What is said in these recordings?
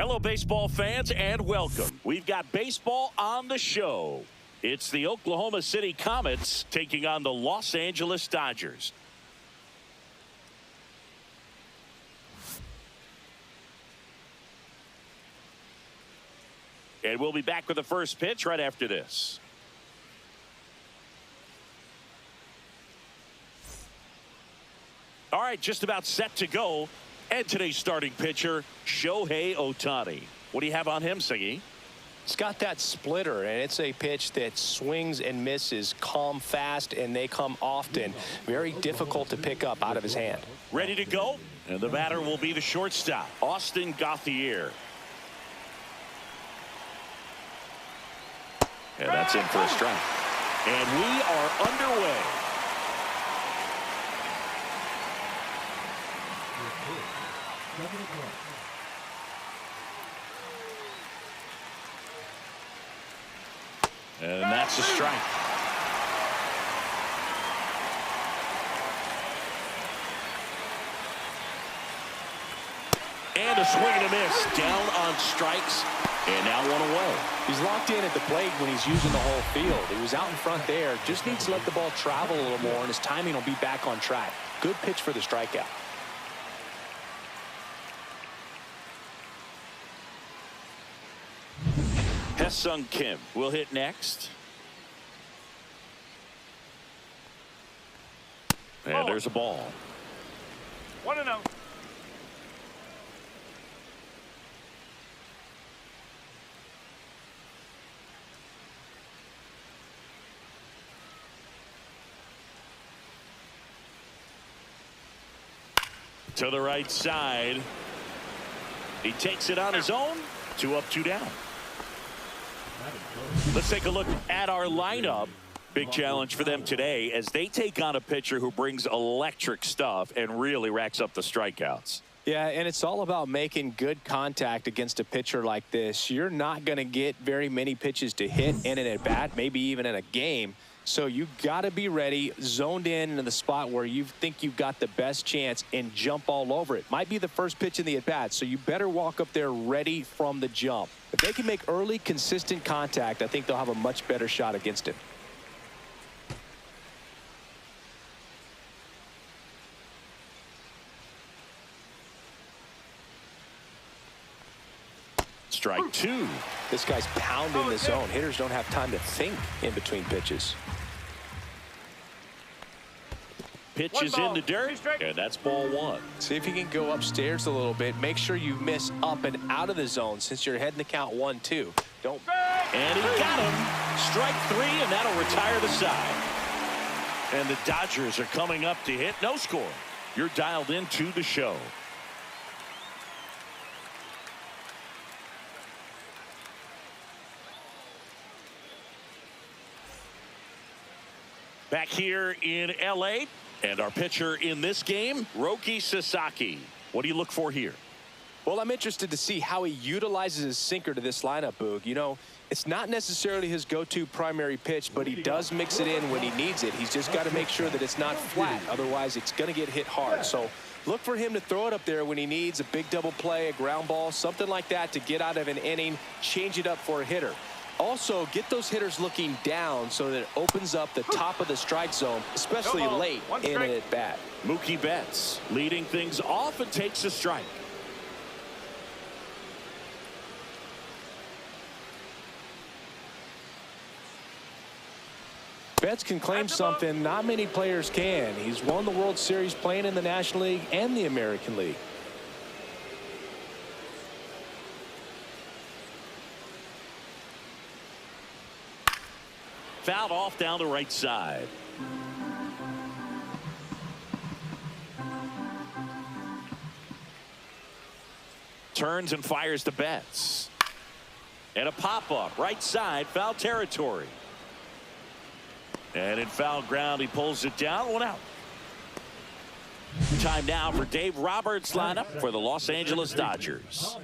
Hello, baseball fans, and welcome. We've got baseball on the show. It's the Oklahoma City Comets taking on the Los Angeles Dodgers. And we'll be back with the first pitch right after this. All right, just about set to go. And today's starting pitcher, Shohei Ohtani. What do you have on him, Siggy? It's got that splitter, and it's a pitch that swings and misses, come fast, and they come often. Very difficult to pick up out of his hand. Ready to go? And the batter will be the shortstop, Austin Gauthier. And that's in for a strike. And we are underway. And that's a strike. And a swing and a miss. Down on strikes. And now one away. He's locked in at the plate when he's using the whole field. He was out in front there. Just needs to let the ball travel a little more, and his timing will be back on track. Good pitch for the strikeout. Sung Kim will hit next. And there's a ball. 1-0. To the right side. He takes it on his own. 2 up, 2 down. Let's take a look at our lineup. Big challenge for them today as they take on a pitcher who brings electric stuff and really racks up the strikeouts. Yeah, and it's all about making good contact against a pitcher like this. You're not going to get very many pitches to hit in an at-bat, maybe even in a game. So you got to be ready, zoned in into the spot where you think you've got the best chance and jump all over it. Might be the first pitch in the at-bat, so you better walk up there ready from the jump. If they can make early, consistent contact, I think they'll have a much better shot against him. Strike 2. This guy's pounding the zone. Hitters don't have time to think in between pitches. Pitch is in the dirt, and that's ball 1. See if you can go upstairs a little bit. Make sure you miss up and out of the zone since you're heading to count 1-2. Don't. And he got him. Strike 3, and that'll retire the side. And the Dodgers are coming up to hit. No score. You're dialed into the show. Back here in L.A., and our pitcher in this game, Roki Sasaki. What do you look for here? Well, I'm interested to see how he utilizes his sinker to this lineup, Boog. You know, it's not necessarily his go-to primary pitch, but he does mix it in when he needs it. He's just got to make sure that it's not flat. Otherwise, it's going to get hit hard. So look for him to throw it up there when he needs a big double play, a ground ball, something like that to get out of an inning, change it up for a hitter. Also, get those hitters looking down so that it opens up the top of the strike zone, especially late in an at-bat. Mookie Betts leading things off and takes a strike. Betts can claim something not many players can. He's won the World Series playing in the National League and the American League. Fouled off down the right side. Turns and fires to Betts. And a pop-up right side, foul territory. And in foul ground, he pulls it down. 1 out. Time now for Dave Roberts' lineup for the Los Angeles Dodgers.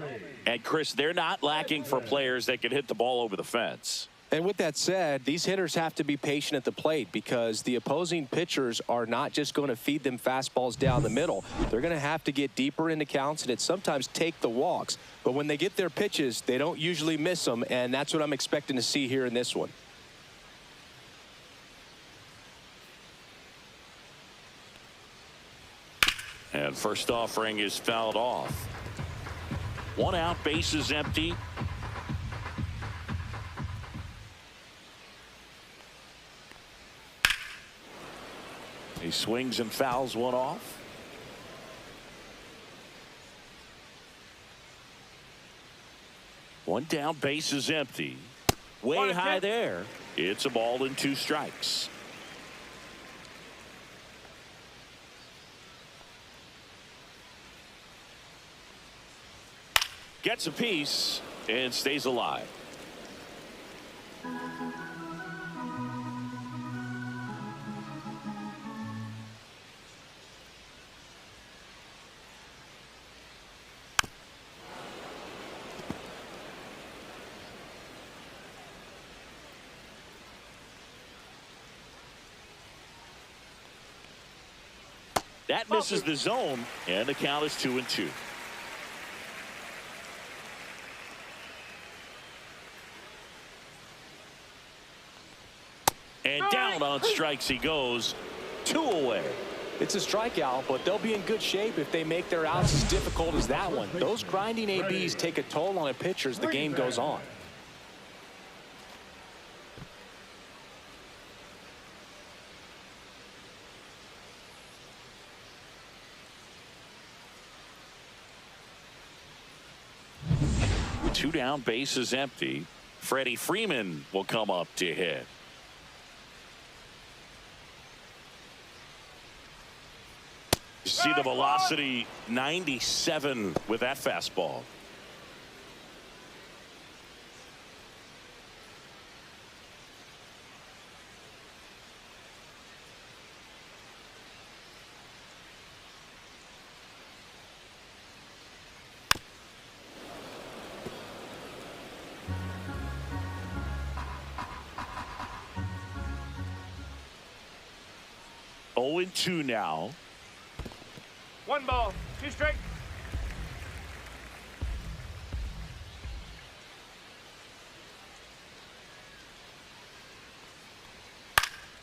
And Chris, they're not lacking for players that can hit the ball over the fence. And with that said, these hitters have to be patient at the plate because the opposing pitchers are not just going to feed them fastballs down the middle. They're going to have to get deeper into counts and sometimes take the walks. But when they get their pitches, they don't usually miss them, and that's what I'm expecting to see here in this one. And first offering is fouled off. 1 out, bases empty. He swings and fouls one off. One down, bases empty. Way high there. It's a ball and 2 strikes. Gets a piece and stays alive. That misses the zone, and the count is 2-2. And down on strikes he goes. 2 away. It's a strikeout, but they'll be in good shape if they make their outs as difficult as that one. Those grinding ABs take a toll on a pitcher as the game goes on. Two down, bases empty. Freddie Freeman will come up to hit. You see the velocity, 97 with that fastball. Oh, 2 now. 1 ball, 2 strikes.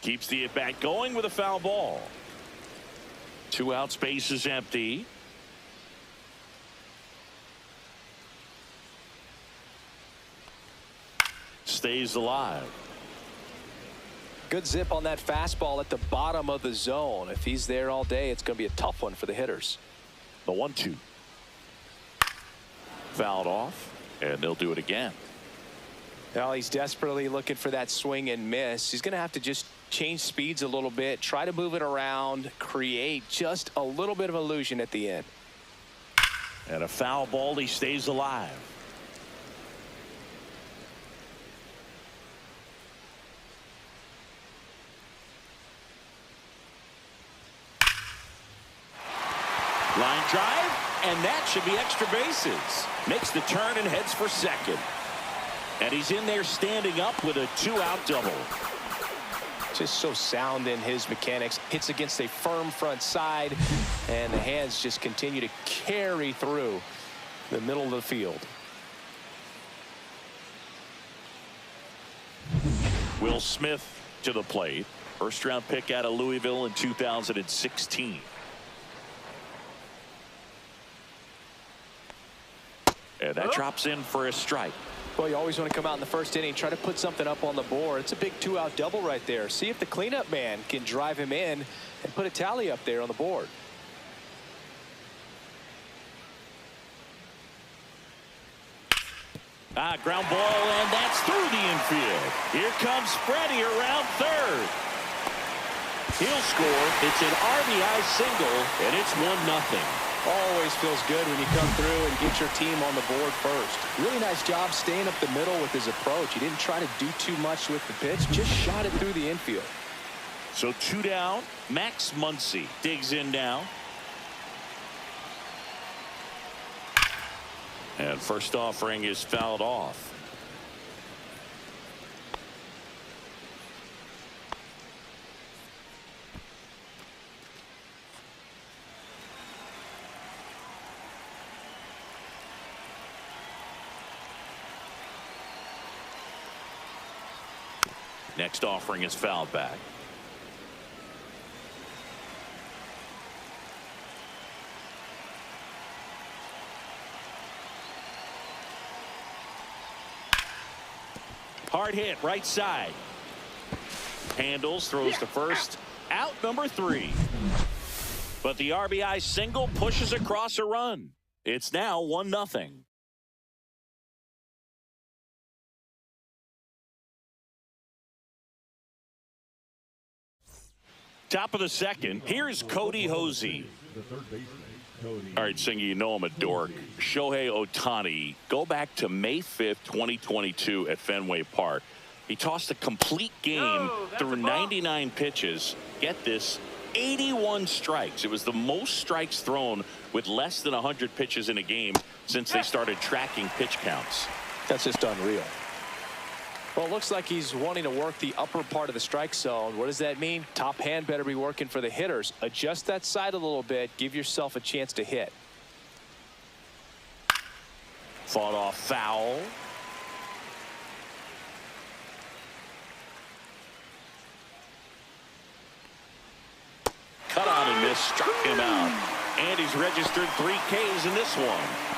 Keeps the at bat going with a foul ball. 2 outs, bases empty. Stays alive. Good zip on that fastball at the bottom of the zone. If he's there all day, it's going to be a tough one for the hitters. The 1-2. Fouled off, and they'll do it again. Well, he's desperately looking for that swing and miss. He's going to have to just change speeds a little bit, try to move it around, create just a little bit of illusion at the end. And a foul ball, he stays alive. Line drive, and that should be extra bases. Makes the turn and heads for second. And he's in there standing up with a 2-out double. Just so sound in his mechanics. Hits against a firm front side, and the hands just continue to carry through the middle of the field. Will Smith to the plate. First-round pick out of Louisville in 2016. And that drops in for a strike. Well, you always want to come out in the first inning, try to put something up on the board. It's a big 2-out double right there. See if the cleanup man can drive him in and put a tally up there on the board. Ground ball, and that's through the infield. Here comes Freddie around third. He'll score. It's an RBI single, and it's 1-0. Always feels good when you come through and get your team on the board first. Really nice job staying up the middle with his approach. He didn't try to do too much with the pitch, just shot it through the infield. So 2 down. Max Muncy digs in now. And first offering is fouled off. Next offering is fouled back. Hard hit, right side. Handles, throws to first. Out number 3. But the RBI single pushes across a run. It's now 1-0. Top of the second. Here's Cody Hosey. All right, Singy, you know I'm a dork. Shohei Ohtani, go back to May 5th, 2022 at Fenway Park. He tossed a complete game through 99 pitches. Get this, 81 strikes. It was the most strikes thrown with less than 100 pitches in a game since they started tracking pitch counts. That's just unreal. Well, it looks like he's wanting to work the upper part of the strike zone. What does that mean? Top hand better be working for the hitters. Adjust that side a little bit. Give yourself a chance to hit. Fought off foul. Cut on and miss, struck him out. And he's registered 3 Ks in this one.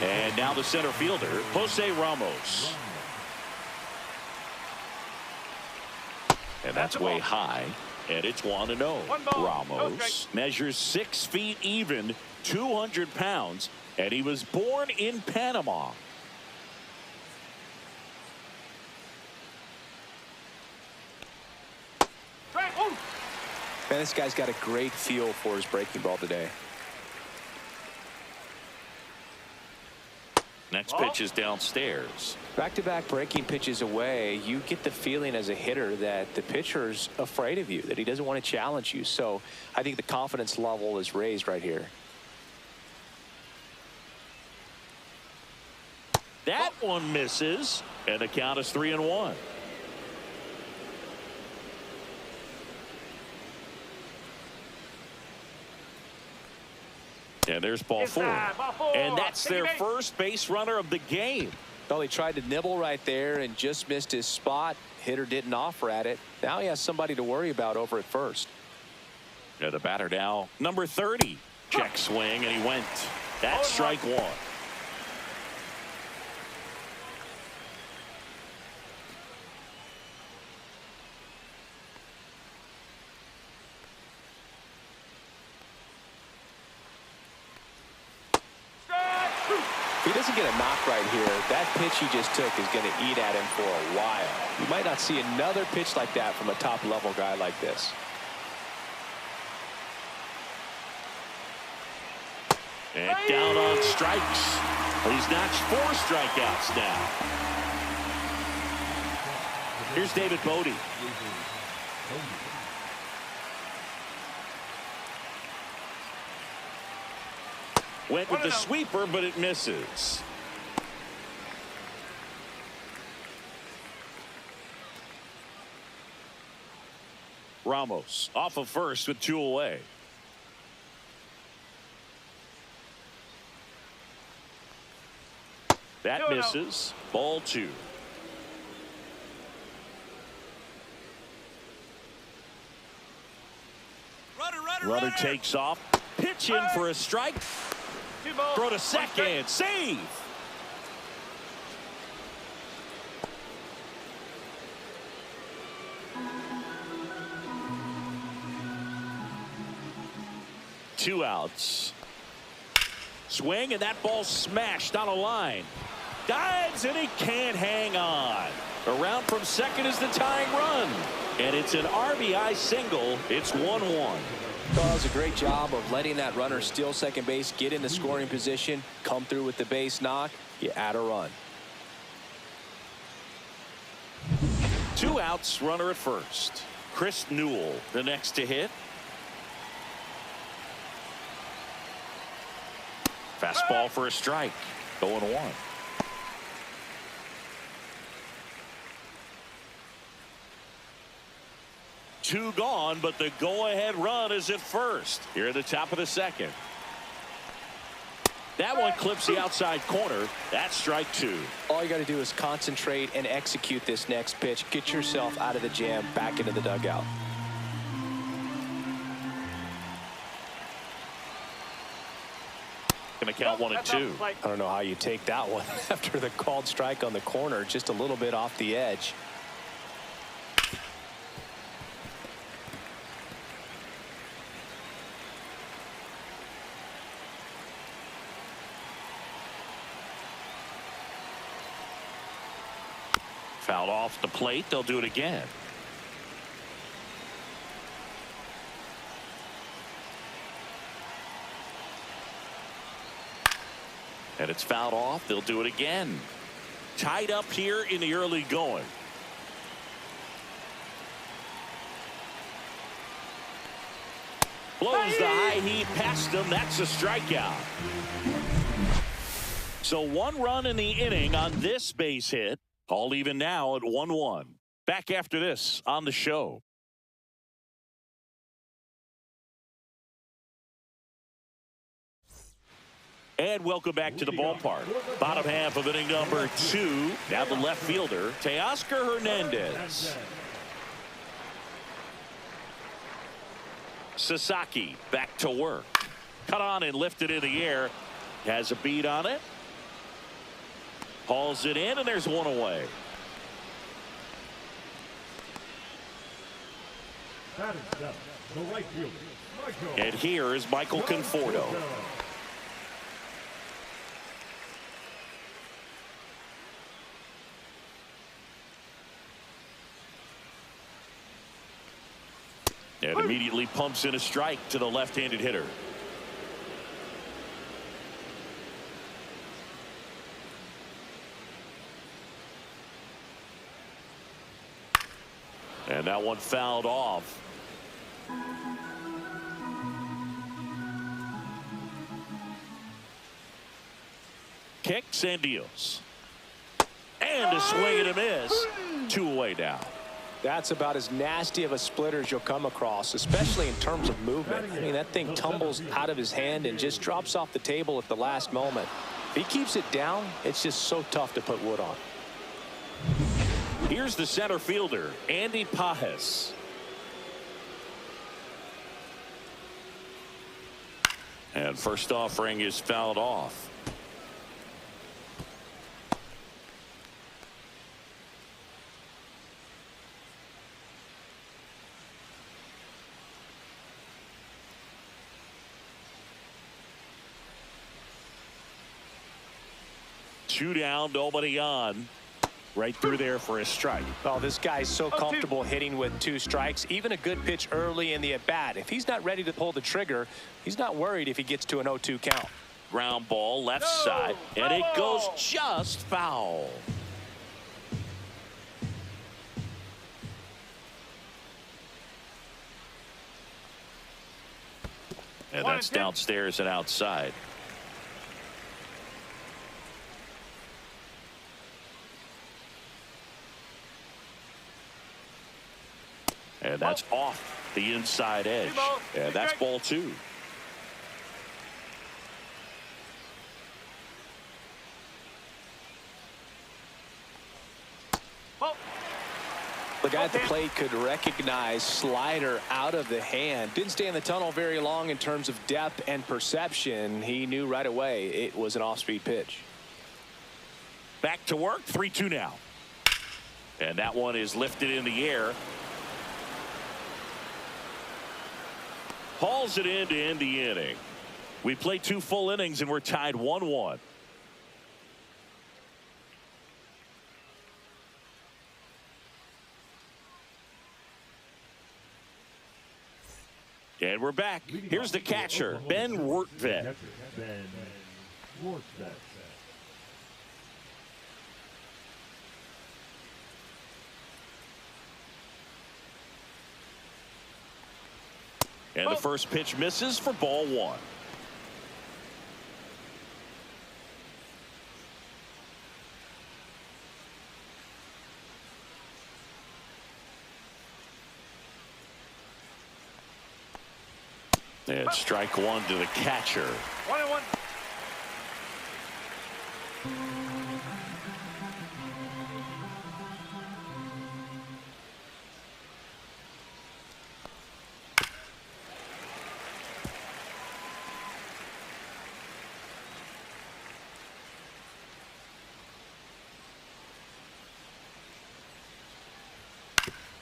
And now the center fielder, Jose Ramos. And that's way high. And it's 1-0. Ramos measures 6 feet even, 200 pounds. And he was born in Panama. Man, this guy's got a great feel for his breaking ball today. Next pitch is downstairs. Back-to-back breaking pitches away, you get the feeling as a hitter that the pitcher's afraid of you, that he doesn't want to challenge you. So I think the confidence level is raised right here. That one misses, and the count is 3-1. And there's ball 4. And that's their first base runner of the game. Well, he tried to nibble right there and just missed his spot. Hitter didn't offer at it. Now he has somebody to worry about over at first. Yeah, the batter now, number 30. Check swing, and he went. That's strike 1. If he doesn't get a knock right here, that pitch he just took is going to eat at him for a while. You might not see another pitch like that from a top-level guy like this. And down on strikes. He's notched 4 strikeouts now. Here's David Bodie. Went with the sweeper, but it misses. Ramos off of first with 2 away. That misses. Ball 2. Runner takes off. Pitch in for a strike. Throw to second. Save. Two outs. Swing, and that ball smashed on a line. Dives, and he can't hang on. Around from second is the tying run. And it's an RBI single. It's 1-1. Well, does a great job of letting that runner steal second base, get in the scoring position, come through with the base knock. You add a run. 2 outs, runner at first. Chris Newell, the next to hit. Fastball for a strike. 0-1. Two gone, but the go-ahead run is at first. Here at the top of the second. That one clips the outside corner. That's strike two. All you got to do is concentrate and execute this next pitch. Get yourself out of the jam, back into the dugout. Going to count 1-2. I don't know how you take that one after the called strike on the corner, just a little bit off the edge. Fouled off the plate. They'll do it again. And it's fouled off. They'll do it again. Tied up here in the early going. Blows the high heat past him. That's a strikeout. So 1 run in the inning on this base hit. All even now at 1-1. Back after this on the show. And welcome back to the ballpark. Bottom half of inning number 2. Now the left fielder, Teoscar Hernandez. Sasaki back to work. Cut on and lifted in the air. Has a beat on it. Hauls it in, and there's one away. That is the right fielder, Michael. And here is Michael Conforto. And immediately pumps in a strike to the left-handed hitter. And that one fouled off. Kicks and deals. And a swing and a miss. 2 away now. That's about as nasty of a splitter as you'll come across, especially in terms of movement. I mean, that thing tumbles out of his hand and just drops off the table at the last moment. If he keeps it down, it's just so tough to put wood on. Here's the center fielder, Andy Pajes. And first offering is fouled off. Two down, nobody on. Right through there for a strike. Oh, this guy's so comfortable hitting with 2 strikes. Even a good pitch early in the at-bat. If he's not ready to pull the trigger, he's not worried if he gets to an 0-2 count. Ground ball left side, and it goes just foul. And that's downstairs and outside. And that's off the inside edge. And that's ball 2. The guy at the plate could recognize slider out of the hand. Didn't stay in the tunnel very long in terms of depth and perception. He knew right away it was an off-speed pitch. Back to work. 3-2 now. And that one is lifted in the air. Hauls it in to end the inning. We played 2 full innings and we're tied 1-1. And we're back. Here's the catcher, Ben Rortvedt. Ben Rortvedt. And the first pitch misses for ball 1. And strike 1 to the catcher. 1-1.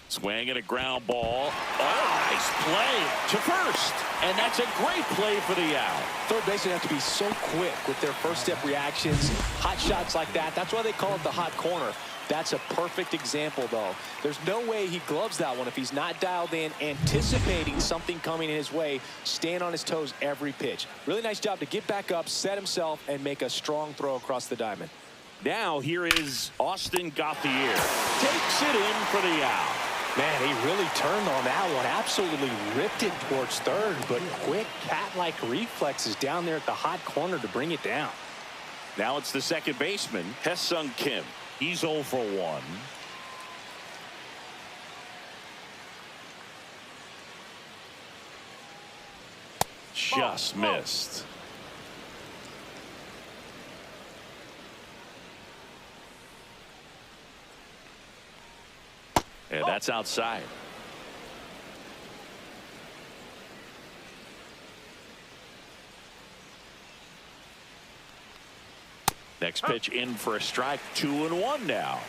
Swing and a ground ball. Oh, nice play to first. And that's a great play for the out. Third basemen have to be so quick with their first step reactions. Hot shots like that. That's why they call it the hot corner. That's a perfect example, though. There's no way he gloves that one if he's not dialed in, anticipating something coming in his way, staying on his toes every pitch. Really nice job to get back up, set himself, and make a strong throw across the diamond. Now here is Austin Gauthier. Takes it in for the out. Man, he really turned on that one. Absolutely ripped it towards third, but quick cat-like reflexes down there at the hot corner to bring it down. Now it's the second baseman, Hesung Kim. He's 0 for 1. Just missed. And that's outside. Next pitch in for a strike. 2-1 now.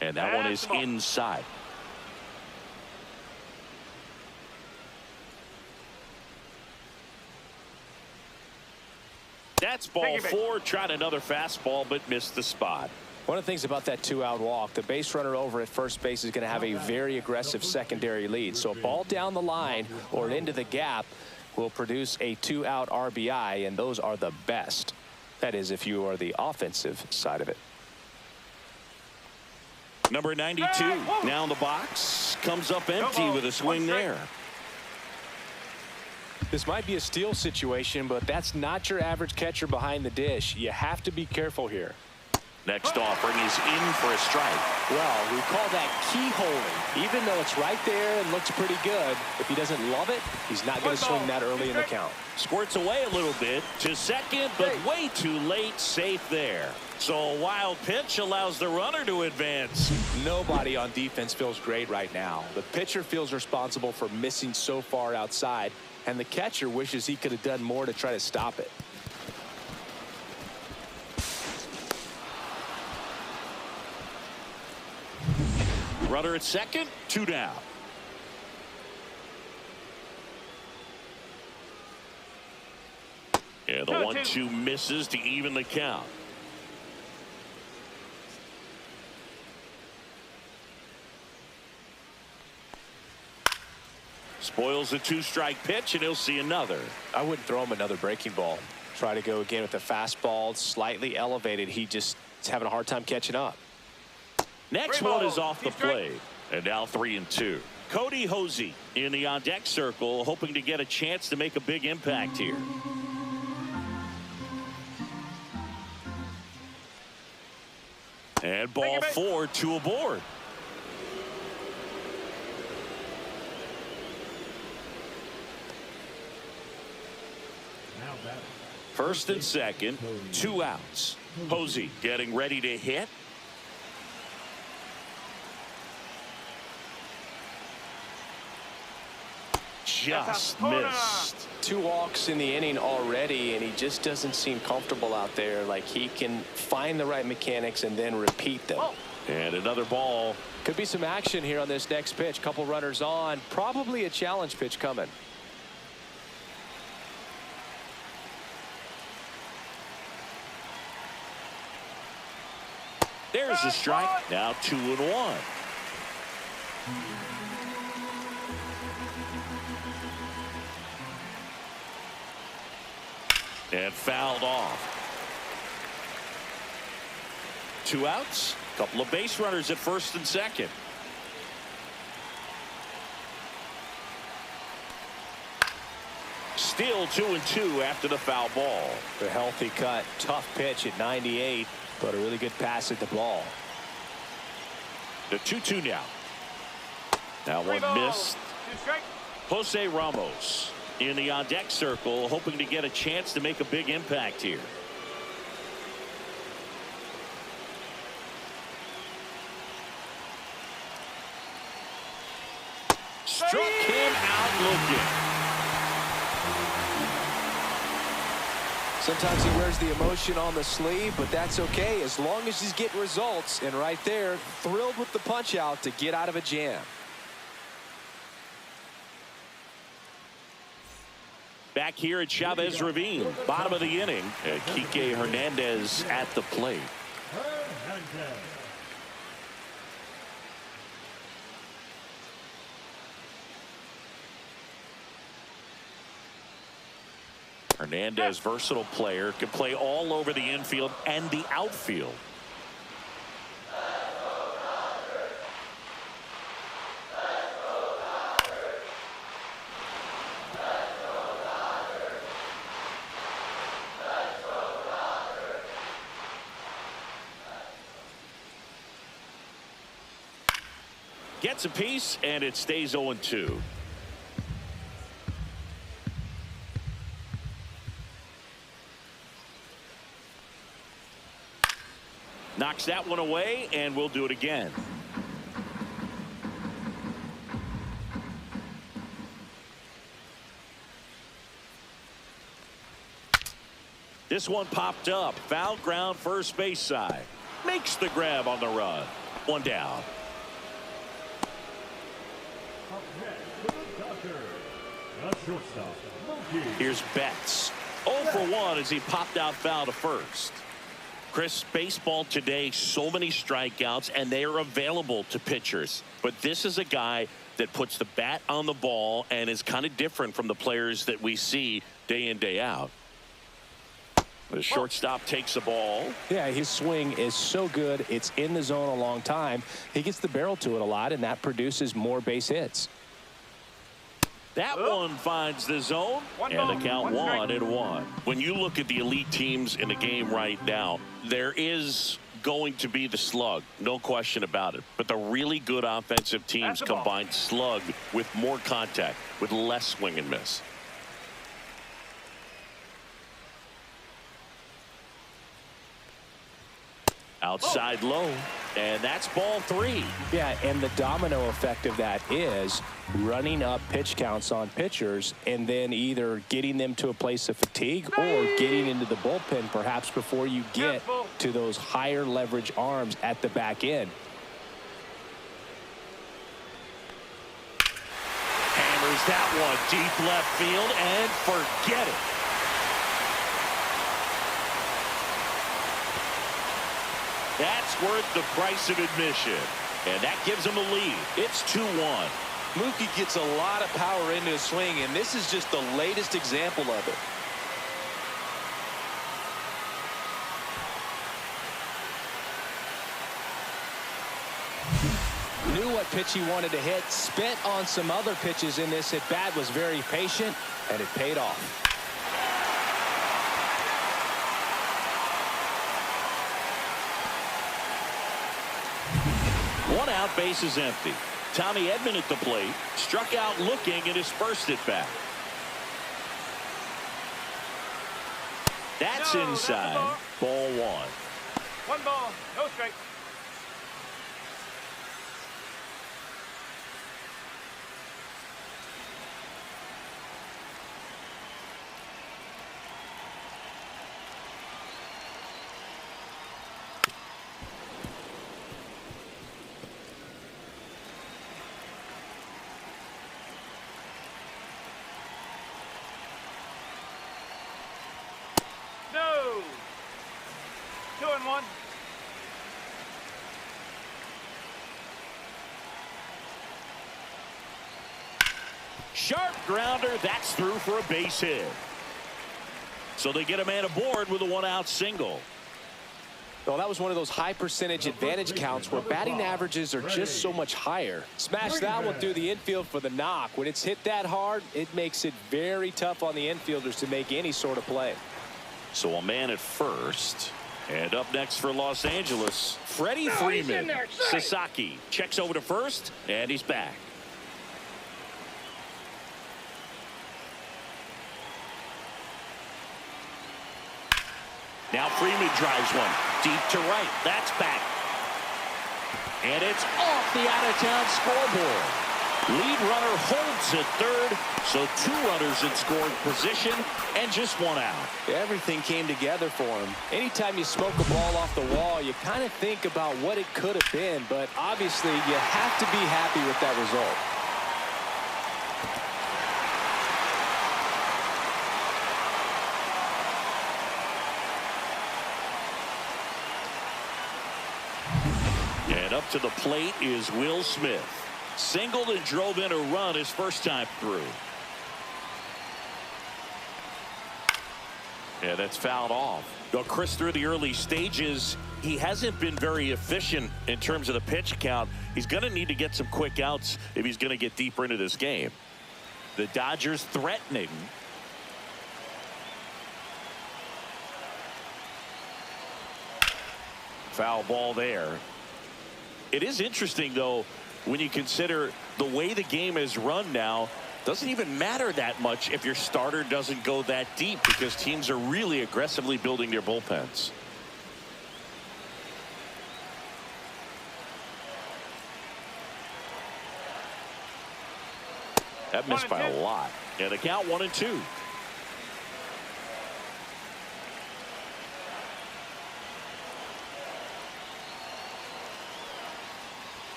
And that one is inside. That's ball 4. Tried another fastball, but missed the spot. One of the things about that 2-out walk, the base runner over at first base is going to have a very aggressive secondary lead. So a ball down the line or into the gap will produce a 2-out RBI, and those are the best. That is, if you are the offensive side of it. Number 92 now in the box. Comes up empty with a swing there. This might be a steal situation, but that's not your average catcher behind the dish. You have to be careful here. Next offering is in for a strike. Well, we call that keyholing. Even though it's right there and looks pretty good, if he doesn't love it, he's not going to swing that early in the count. Squirts away a little bit to second, but way too late. Safe there. So a wild pitch allows the runner to advance. Nobody on defense feels great right now. The pitcher feels responsible for missing so far outside, and the catcher wishes he could have done more to try to stop it. Runner at second, 2 down. And the 1-2 misses to even the count. Spoils a 2-strike pitch, and he'll see another. I wouldn't throw him another breaking ball. Try to go again with the fastball, slightly elevated. He just is having a hard time catching up. Next one is off the plate. And now 3-2. Cody Hosey in the on-deck circle, hoping to get a chance to make a big impact here. And ball 4, 2 aboard. First and second, 2 outs. Hosey getting ready to hit. Just missed. 2 walks in the inning already, and he just doesn't seem comfortable out there. Like he can find the right mechanics and then repeat them. And another ball. Could be some action here on this next pitch. Couple runners on. Probably a challenge pitch coming. There's a strike. Now 2-1. And fouled off. 2 outs. Couple of base runners at first and second. Still 2-2 after the foul ball. The healthy cut. Tough pitch at 98, but a really good pass at the ball. The 2-2 now. Now one missed. Jose Ramos in the on-deck circle, hoping to get a chance to make a big impact here. Struck him out looking. Sometimes he wears the emotion on the sleeve, but that's okay as long as he's getting results. And right there, thrilled with the punch out to get out of a jam. Back here at Chavez Ravine, bottom of the inning, Kike Hernandez at the plate. Hernandez, versatile player, can play all over the infield and the outfield. Gets a piece, and it stays 0-2. Knocks that one away, and we'll do it again. This one popped up. Foul ground, first base side. Makes the grab on the run. One down. Here's Betts. 0 for 1 as he popped out foul to first. Chris, baseball today, so many strikeouts, and they are available to pitchers. But this is a guy that puts the bat on the ball and is kind of different from the players that we see day in, day out. The shortstop takes the ball. Yeah, his swing is so good. It's in the zone a long time. He gets the barrel to it a lot, and that produces more base hits. That one finds the zone, and the count 1-1. When you look at the elite teams in the game right now, there is going to be the slug, no question about it. But the really good offensive teams combine slug with more contact, with less swing and miss. Outside low, and that's ball 3. Yeah, and the domino effect of that is running up pitch counts on pitchers and then either getting them to a place of fatigue or getting into the bullpen perhaps before you get to those higher leverage arms at the back end. Hammers that one deep left field and forget it. That's worth the price of admission. And that gives him a lead. It's 2-1. Mookie gets a lot of power into his swing, and this is just the latest example of it. Knew what pitch he wanted to hit, spent on some other pitches in this at bat, was very patient, and it paid off. One out, base is empty. Tommy Edman at the plate, struck out looking at his first at bat. That's inside. Ball 1. 1 ball, no strike. No. 2-1. Sharp grounder. That's through for a base hit. So they get a man aboard with a 1-out single. Well, that was one of those high percentage advantage counts where batting averages are just so much higher. Smash that one through the infield for the knock. When it's hit that hard, it makes it very tough on the infielders to make any sort of play. So a man at first. And up next for Los Angeles, Freddie Freeman. Sasaki checks over to first, and he's back. Now Freeman drives one deep to right. That's back. And it's off the out-of-town scoreboard. Lead runner holds at third, so 2 runners in scoring position and just 1 out. Everything came together for him. Anytime you smoke a ball off the wall, you kind of think about what it could have been, but obviously you have to be happy with that result. And up to the plate is Will Smith. Singled and drove in a run his first time through. Yeah, that's fouled off. Well, Chris, through the early stages, he hasn't been very efficient in terms of the pitch count. He's going to need to get some quick outs if he's going to get deeper into this game. The Dodgers threatening. Foul ball there. It is interesting, though, when you consider the way the game is run now. Doesn't even matter that much if your starter doesn't go that deep, because teams are really aggressively building their bullpens. That missed by a lot. And the count 1-2.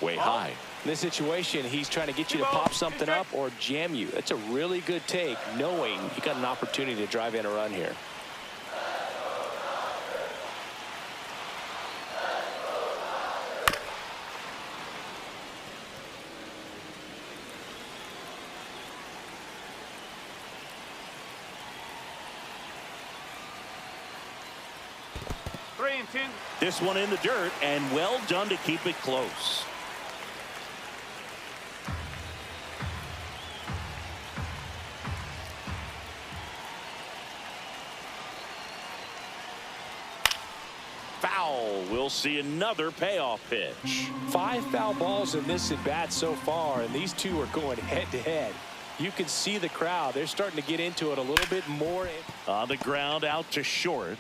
Way high. In this situation, he's trying to get you to pop something up or jam you. That's a really good take, knowing you got an opportunity to drive in a run here. This one in the dirt, and well done to keep it close. Foul. We'll see another payoff pitch. 5 foul balls in this at bat so far, and these two are going head to head. You can see the crowd. They're starting to get into it a little bit more. On the ground, out to short.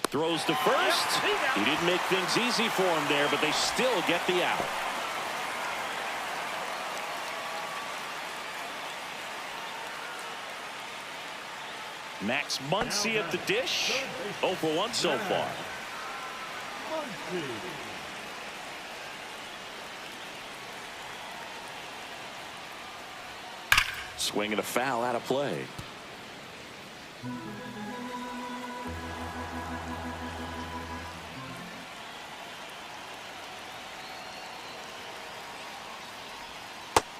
Throws to first. He didn't make things easy for him there, but they still get the out. Max Muncy at the dish. 0 for 1 so far. Swing and a foul out of play.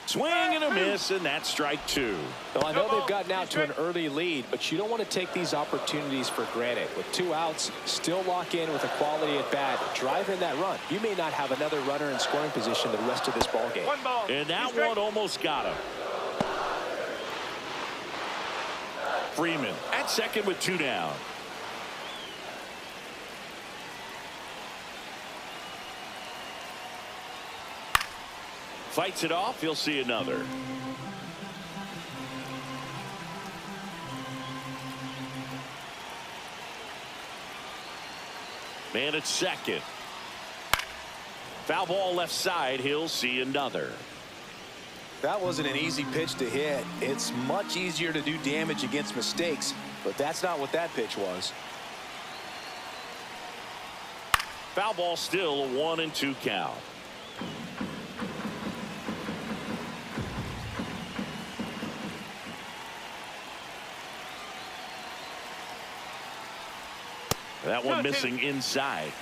Swing and a miss, and that's strike 2. Well, I know they've gotten out to an early lead, but you don't want to take these opportunities for granted. With 2 outs, still lock in with a quality at bat, drive in that run. You may not have another runner in scoring position the rest of this ball game. And that one almost got him. Freeman at second with 2 down. Fights it off. He'll see another. Man at second. Foul ball left side. He'll see another. That wasn't an easy pitch to hit. It's much easier to do damage against mistakes, but that's not what that pitch was. Foul ball, still a 1-2 count. That one missing inside.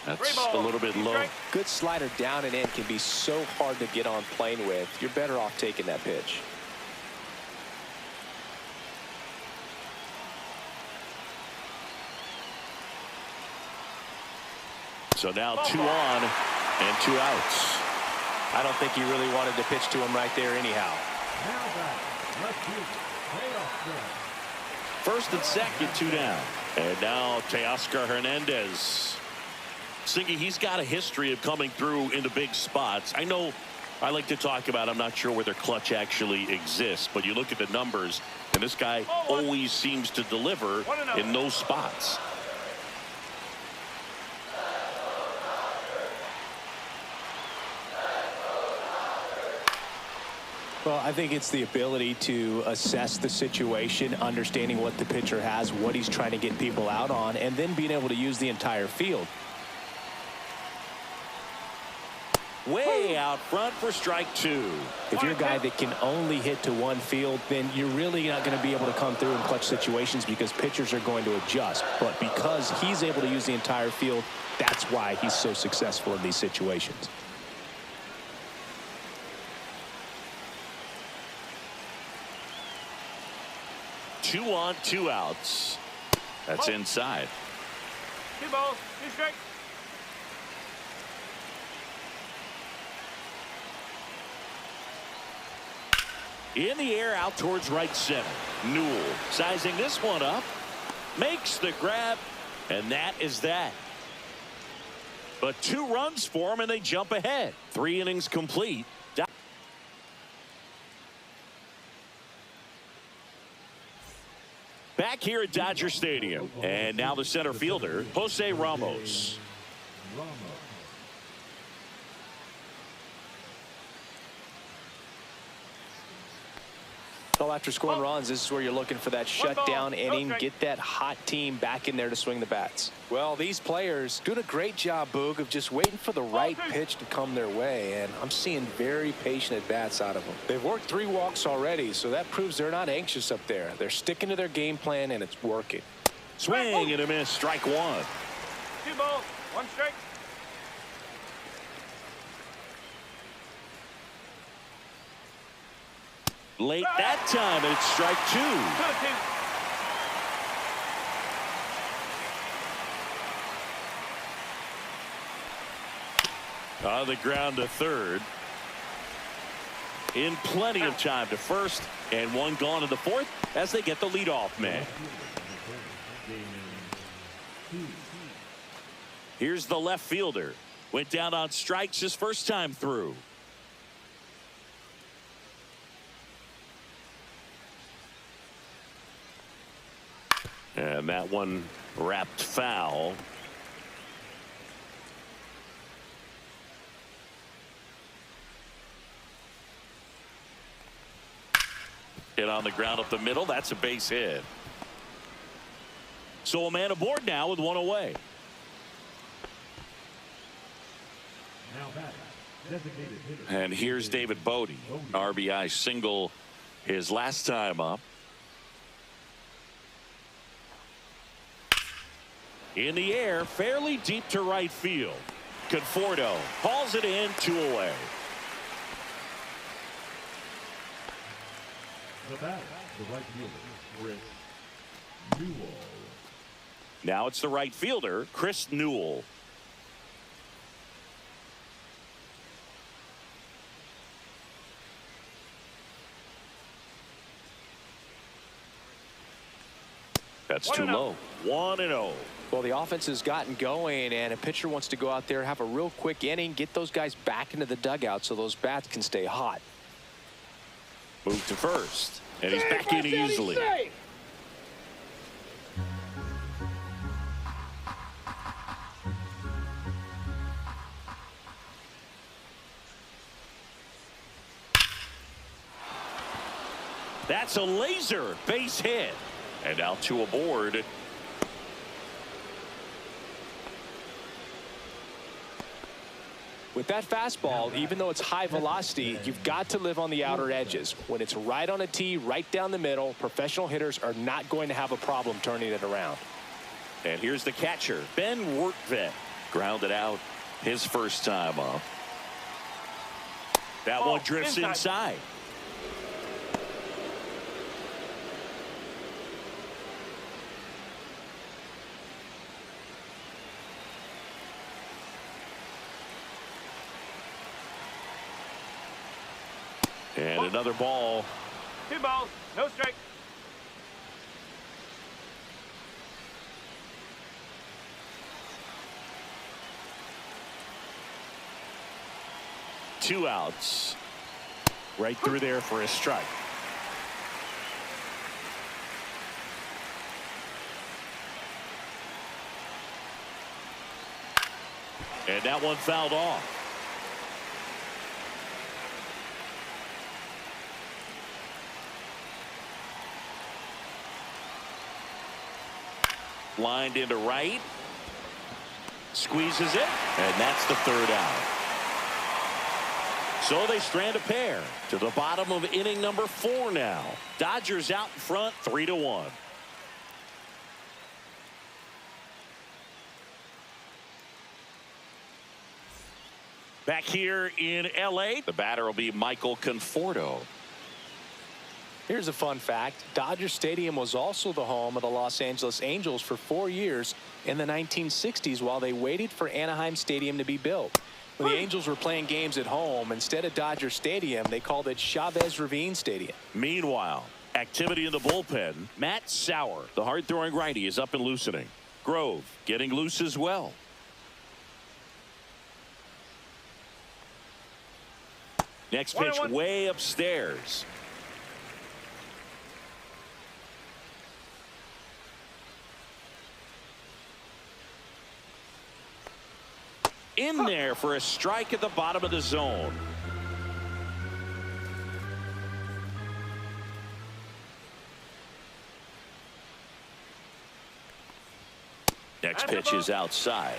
That's a little bit low. Good slider down and in can be so hard to get on plane with. You're better off taking that pitch. So now 2 on and 2 outs. I don't think he really wanted to pitch to him right there anyhow. First and second, 2 down. And now Teoscar Hernandez. Singy, he's got a history of coming through into big spots. I know I like to talk about, I'm not sure whether clutch actually exists, but you look at the numbers, and this guy always seems to deliver in those spots. Well, I think it's the ability to assess the situation, understanding what the pitcher has, what he's trying to get people out on, and then being able to use the entire field. Way out front for strike 2. If you're a guy that can only hit to one field, then you're really not going to be able to come through in clutch situations because pitchers are going to adjust. But because he's able to use the entire field, that's why he's so successful in these situations. Two on, 2 outs. That's inside. 2 balls, 2 strikes. In the air, out towards right center. Newell sizing this one up. Makes the grab. And that is that. But 2 runs for him, and they jump ahead. 3 innings complete. Back here at Dodger Stadium. And now the center fielder, Jose Ramos. Well, after scoring runs, this is where you're looking for that shutdown inning, get that hot team back in there to swing the bats. Well, these players doing a great job, Boog, of just waiting for the right pitch to come their way, and I'm seeing very patient at-bats out of them. They've worked 3 walks already, so that proves they're not anxious up there. They're sticking to their game plan, and it's working. Swing and a miss, strike 1. 2 balls, 1 strike. Late that time, and it's strike 2. 2-2. On the ground to third. In plenty of time to first, and 1 gone in the 4th as they get the leadoff man. Here's the left fielder. Went down on strikes his first time through. And that one wrapped foul. Hit on the ground up the middle. That's a base hit. So a man aboard now with 1 away. And here's David Bodie. RBI single his last time up. In the air, fairly deep to right field. Conforto hauls it in, 2 away. The batter, the right fielder, Chris Newell. Now it's the right fielder, Chris Newell. That's too low. 1-0. Well, the offense has gotten going, and a pitcher wants to go out there, have a real quick inning, get those guys back into the dugout so those bats can stay hot. Move to first, and he's back in easily. That's a laser base hit. And now 2 aboard. With that fastball, even though it's high velocity, you've got to live on the outer edges. When it's right on a tee, right down the middle, professional hitters are not going to have a problem turning it around. And here's the catcher, Ben Wertvet. Grounded out his first time up. That one drifts inside. And another ball. 2 balls, no strike. 2 outs. Right through there for a strike. And that one fouled off. Lined into right. Squeezes it. And that's the 3rd out. So they strand a pair to the bottom of inning number 4 now. Dodgers out in front 3-1. Back here in L.A., the batter will be Michael Conforto. Here's a fun fact. Dodger Stadium was also the home of the Los Angeles Angels for 4 years in the 1960s while they waited for Anaheim Stadium to be built. When the Angels were playing games at home, instead of Dodger Stadium, they called it Chavez Ravine Stadium. Meanwhile, activity in the bullpen. Matt Sauer, the hard-throwing righty, is up and loosening. Grove getting loose as well. Next pitch way upstairs. In there for a strike at the bottom of the zone. Next pitch is outside.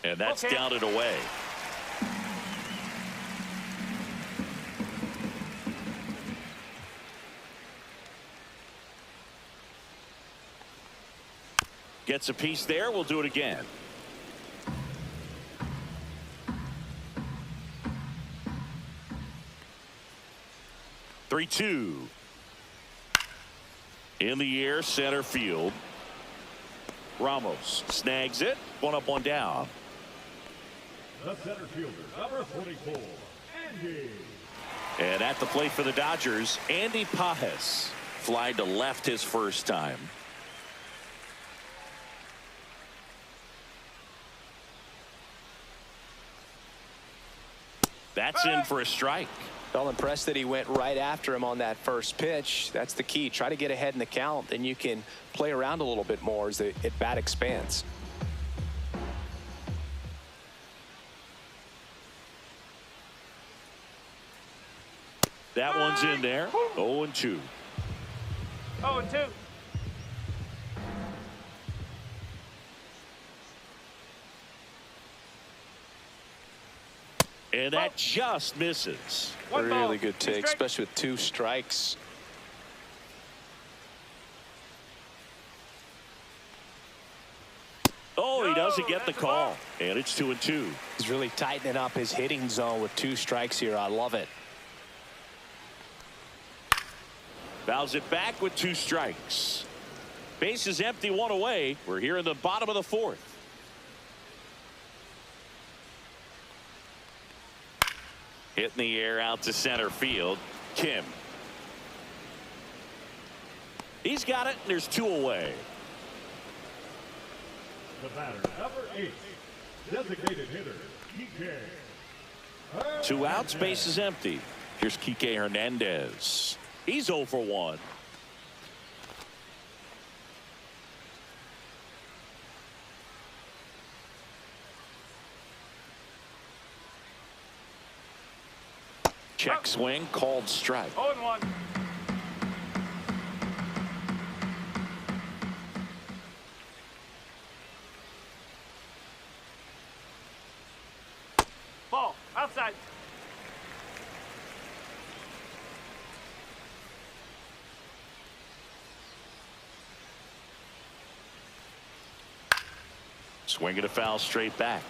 And that's down and away. Gets a piece there. We'll do it again. Three-2. In the air, center field. Ramos snags it. 1 up, 1 down. The center fielder, number 44, Andy. And at the plate for the Dodgers, Andy Pajes. Flied to left his first time. That's in for a strike. Well, impressed that he went right after him on that first pitch. That's the key. Try to get ahead in the count, then you can play around a little bit more as the at-bat expands. That one's in there. 0-2. 0-2. And that just misses. Really good take, especially with 2 strikes. Oh, he doesn't get the call. And it's 2-2. He's really tightening up his hitting zone with 2 strikes here. I love it. Fouls it back with 2 strikes. Base is empty, 1 away. We're here in the bottom of the 4th. Hit in the air out to center field. Kim. He's got it, and there's 2 away. The batter, number 8, designated hitter, Kike. 2 outs, base is empty. Here's Kike Hernandez. He's 0 for 1. Check swing, called strike. 0-1. Ball outside. Swing and a foul straight back.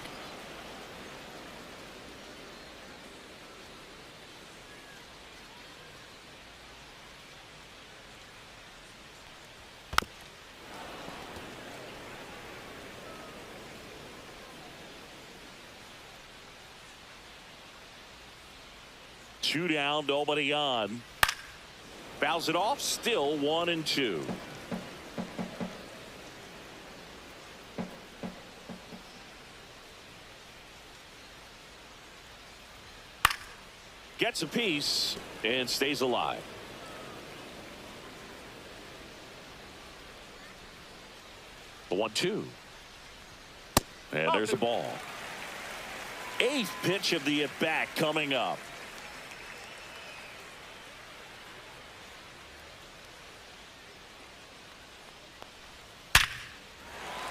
Two down, nobody on. Fouls it off, still 1-2. Gets a piece and stays alive. The 1-2. And there's a ball. 8th pitch of the at-bat coming up.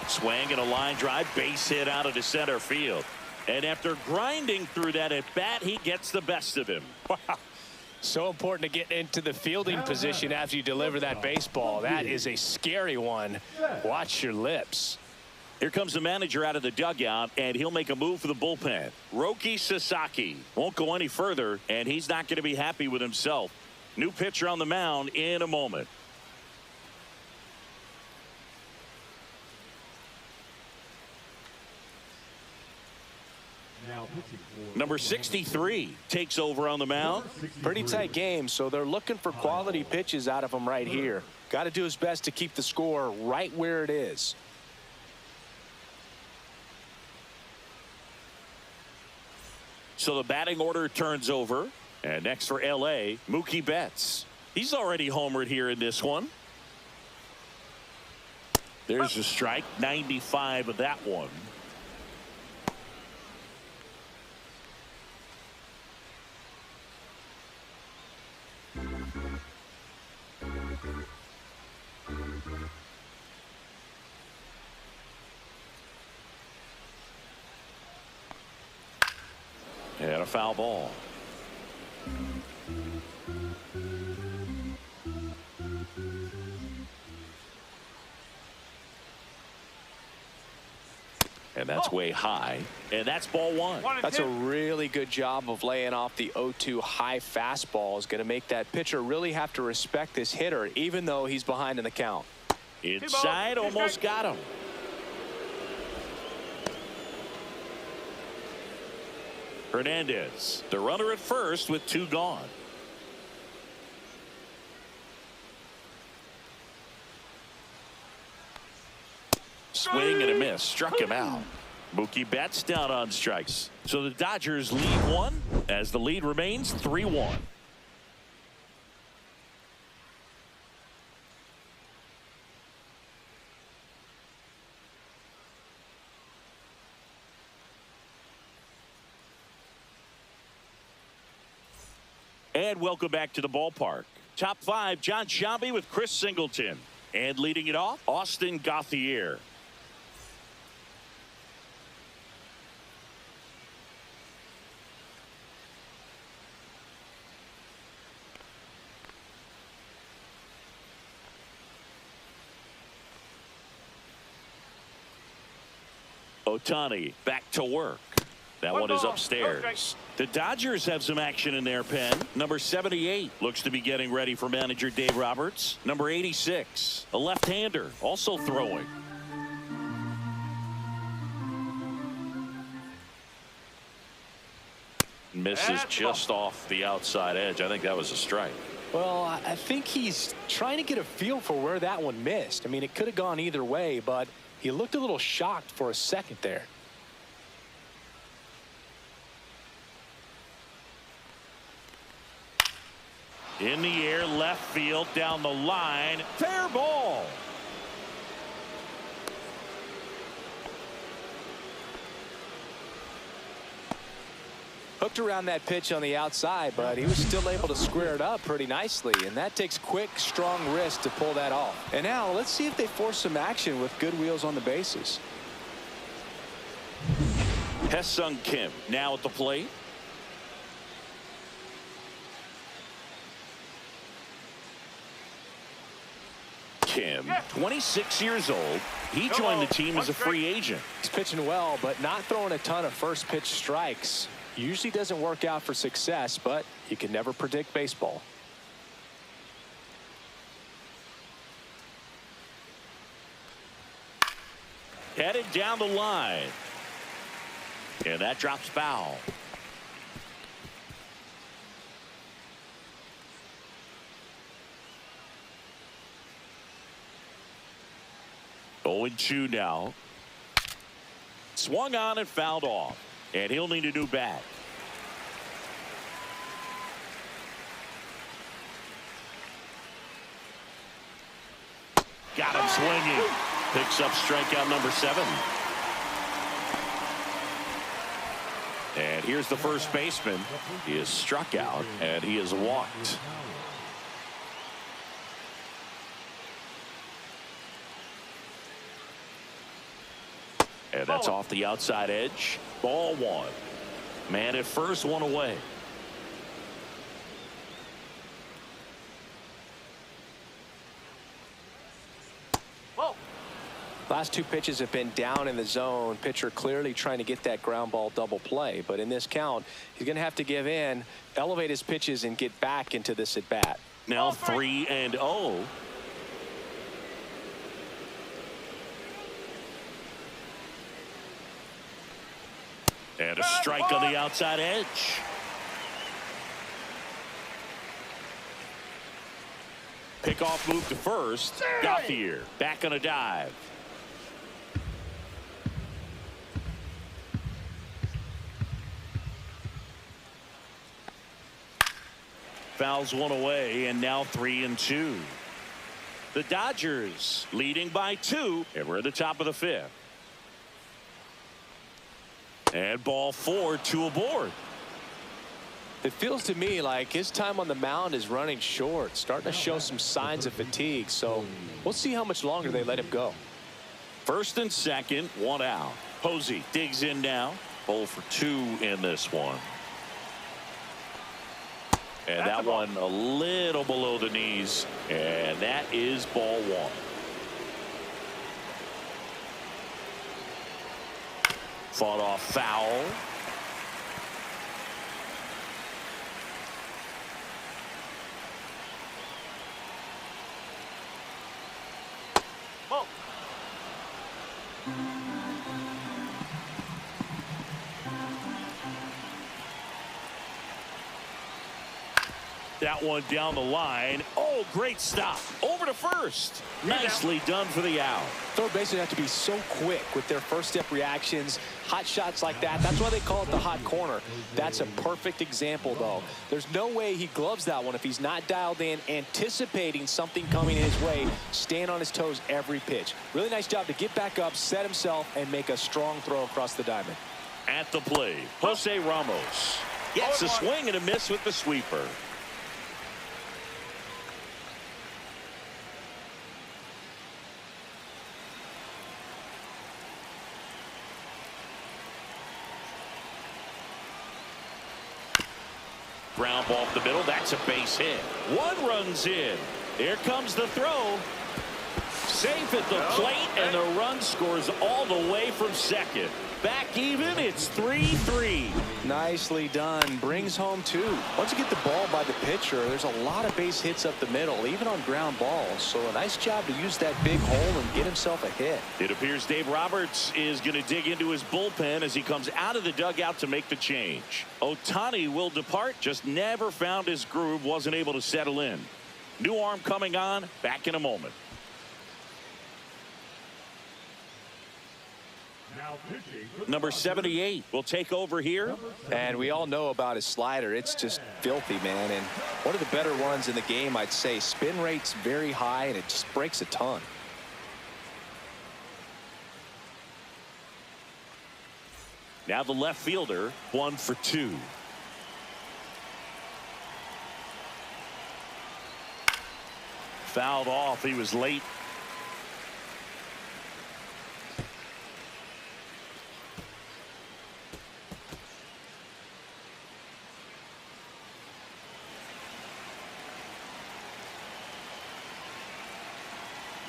Swing and a line drive, base hit out of the center field. And after grinding through that at-bat, he gets the best of him. Wow. So important to get into the fielding position after you deliver that baseball. That is a scary one. Watch your lips. Here comes the manager out of the dugout, and he'll make a move for the bullpen. Roki Sasaki won't go any further, and he's not going to be happy with himself. New pitcher on the mound in a moment. Number 63 takes over on the mound. Pretty tight game, so they're looking for quality pitches out of him right here. Got to do his best to keep the score right where it is. So the batting order turns over. And next for L.A., Mookie Betts. He's already homered here in this one. There's a strike, 95 of that one. And a foul ball. And that's way high. And that's ball one. That's a really good job of laying off the 0-2 high fastball. Is going to make that pitcher really have to respect this hitter, even though he's behind in the count. Inside, almost got him. Hernandez, the runner at first with 2 gone. Swing and a miss, struck him out. Mookie Betts down on strikes. So the Dodgers lead 1 as the lead remains 3-1. And welcome back to the ballpark. Top 5, John Sciambi with Chris Singleton. And leading it off, Austin Gauthier. Ohtani back to work. That one is upstairs. The Dodgers have some action in their pen. Number 78 looks to be getting ready for manager Dave Roberts. Number 86, a left-hander, also throwing. Misses just off the outside edge. I think that was a strike. Well, I think he's trying to get a feel for where that one missed. I mean, it could have gone either way, but he looked a little shocked for a second there. In the air, left field, down the line. Fair ball. Hooked around that pitch on the outside, but he was still able to square it up pretty nicely, and that takes quick, strong wrist to pull that off. And now let's see if they force some action with good wheels on the bases. Hesung Kim now at the plate. Kim, 26 years old. He joined the team as a free agent. He's pitching well, but not throwing a ton of first pitch strikes. Usually doesn't work out for success, but you can never predict baseball. Headed down the line. And that drops foul. 0-2 now. Swung on and fouled off. And he'll need a new bat. Got him swinging. Picks up strikeout number 7. And here's the first baseman. He is struck out and he is walked. And that's off the outside edge. Ball 1. Man at first, 1 away. Last 2 pitches have been down in the zone. Pitcher clearly trying to get that ground ball double play. But in this count, he's going to have to give in, elevate his pitches, and get back into this at bat. Now 3-0. And a strike on the outside edge. Pickoff move to first. Gauthier back on a dive. Fouls 1 away, and now 3-2. The Dodgers leading by 2, and we're at the top of the 5th. And ball 4, 2 aboard. It feels to me like his time on the mound is running short, starting to show some signs of fatigue. So we'll see how much longer they let him go. First and second, 1 out. Posey digs in now. 0 for 2 in this one. And that one a little below the knees. And that is ball 1. Fought off foul. Ball. That one down the line. Oh, great stop. Over to first. Nicely done for the out. Third basemen have to be so quick with their first step reactions. Hot shots like that. That's why they call it the hot corner. That's a perfect example, though. There's no way he gloves that one if he's not dialed in, anticipating something coming his way, staying on his toes every pitch. Really nice job to get back up, set himself, and make a strong throw across the diamond. At the plate, Jose Ramos gets a swing and a miss with the sweeper. Ground ball up the middle. That's a base hit. 1 runs in. Here comes the throw. Safe at the plate, and the run scores all the way from second. Back even. It's 3-3. Nicely done. Brings home 2. Once you get the ball by the pitcher, there's a lot of base hits up the middle, even on ground balls. So a nice job to use that big hole and get himself a hit. It appears Dave Roberts is going to dig into his bullpen as he comes out of the dugout to make the change. Ohtani will depart. Just never found his groove. Wasn't able to settle in. New arm coming on. Back in a moment. Number 78 will take over here. And we all know about his slider. It's just filthy, man. And one of the better ones in the game, I'd say. Spin rate's very high, and it just breaks a ton. Now the left fielder, 1 for 2. Fouled off. He was late.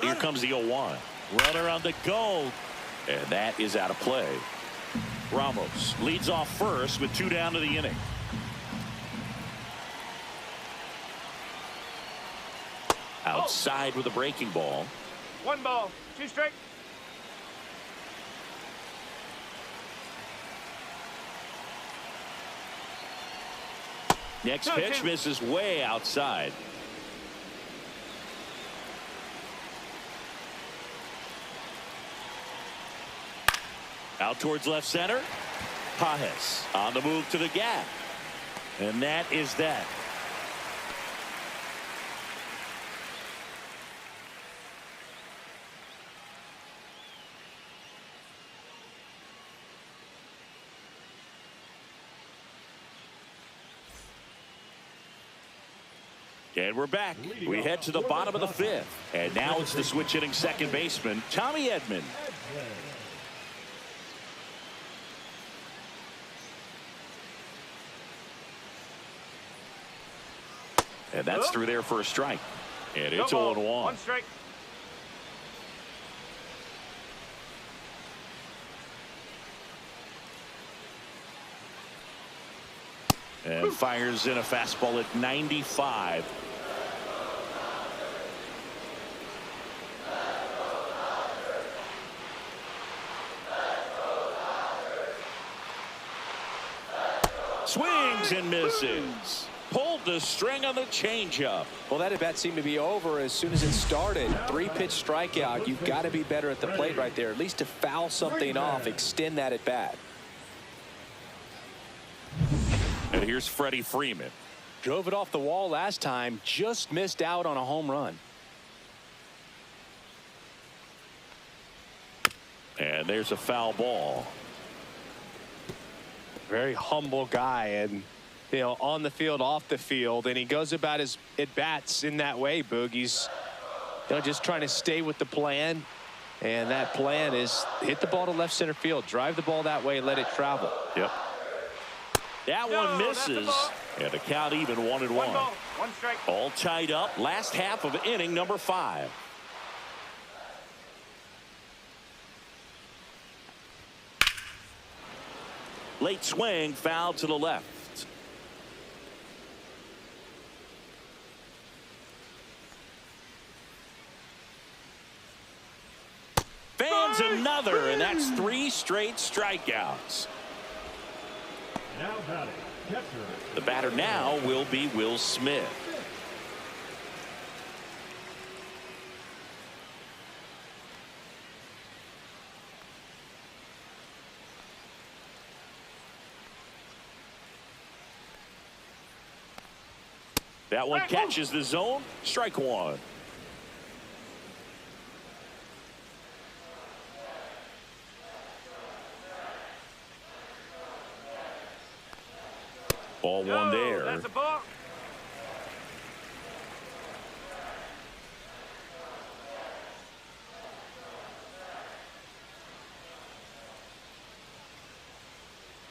Here comes the 0-1. Runner on the go. And that is out of play. Ramos leads off first with 2 down to the inning. Outside with a breaking ball. 1 ball, 2 strike. Next pitch misses way outside. Out towards left center. Powerhouse on the move to the gap. And that is that. And we're back. We head to the bottom of the fifth. And now it's the switch hitting second baseman, Tommy Edman. And that's through there for a strike. And it's 0-1. One strike. And fires in a fastball at 95. Swings and misses. Pulled the string on the changeup. Well, that at bat seemed to be over as soon as it started. 3-pitch strikeout. You've got to be better at the plate right there, at least to foul something off, extend that at bat. And here's Freddie Freeman. Drove it off the wall last time, just missed out on a home run. And there's a foul ball. Very humble guy, and you know, on the field, off the field, and he goes about his at-bats in that way, Boog. He's just trying to stay with the plan, and that plan is hit the ball to left center field, drive the ball that way, let it travel. Yep. That one misses, and the count even 1-1. One ball, one strike. All tied up. Last half of inning number 5. Late swing, foul to the left. Fans another, and that's 3 straight strikeouts. Now batting, catcher. The batter now will be Will Smith. That one catches the zone. Strike 1. Ball 1 there. That's a ball.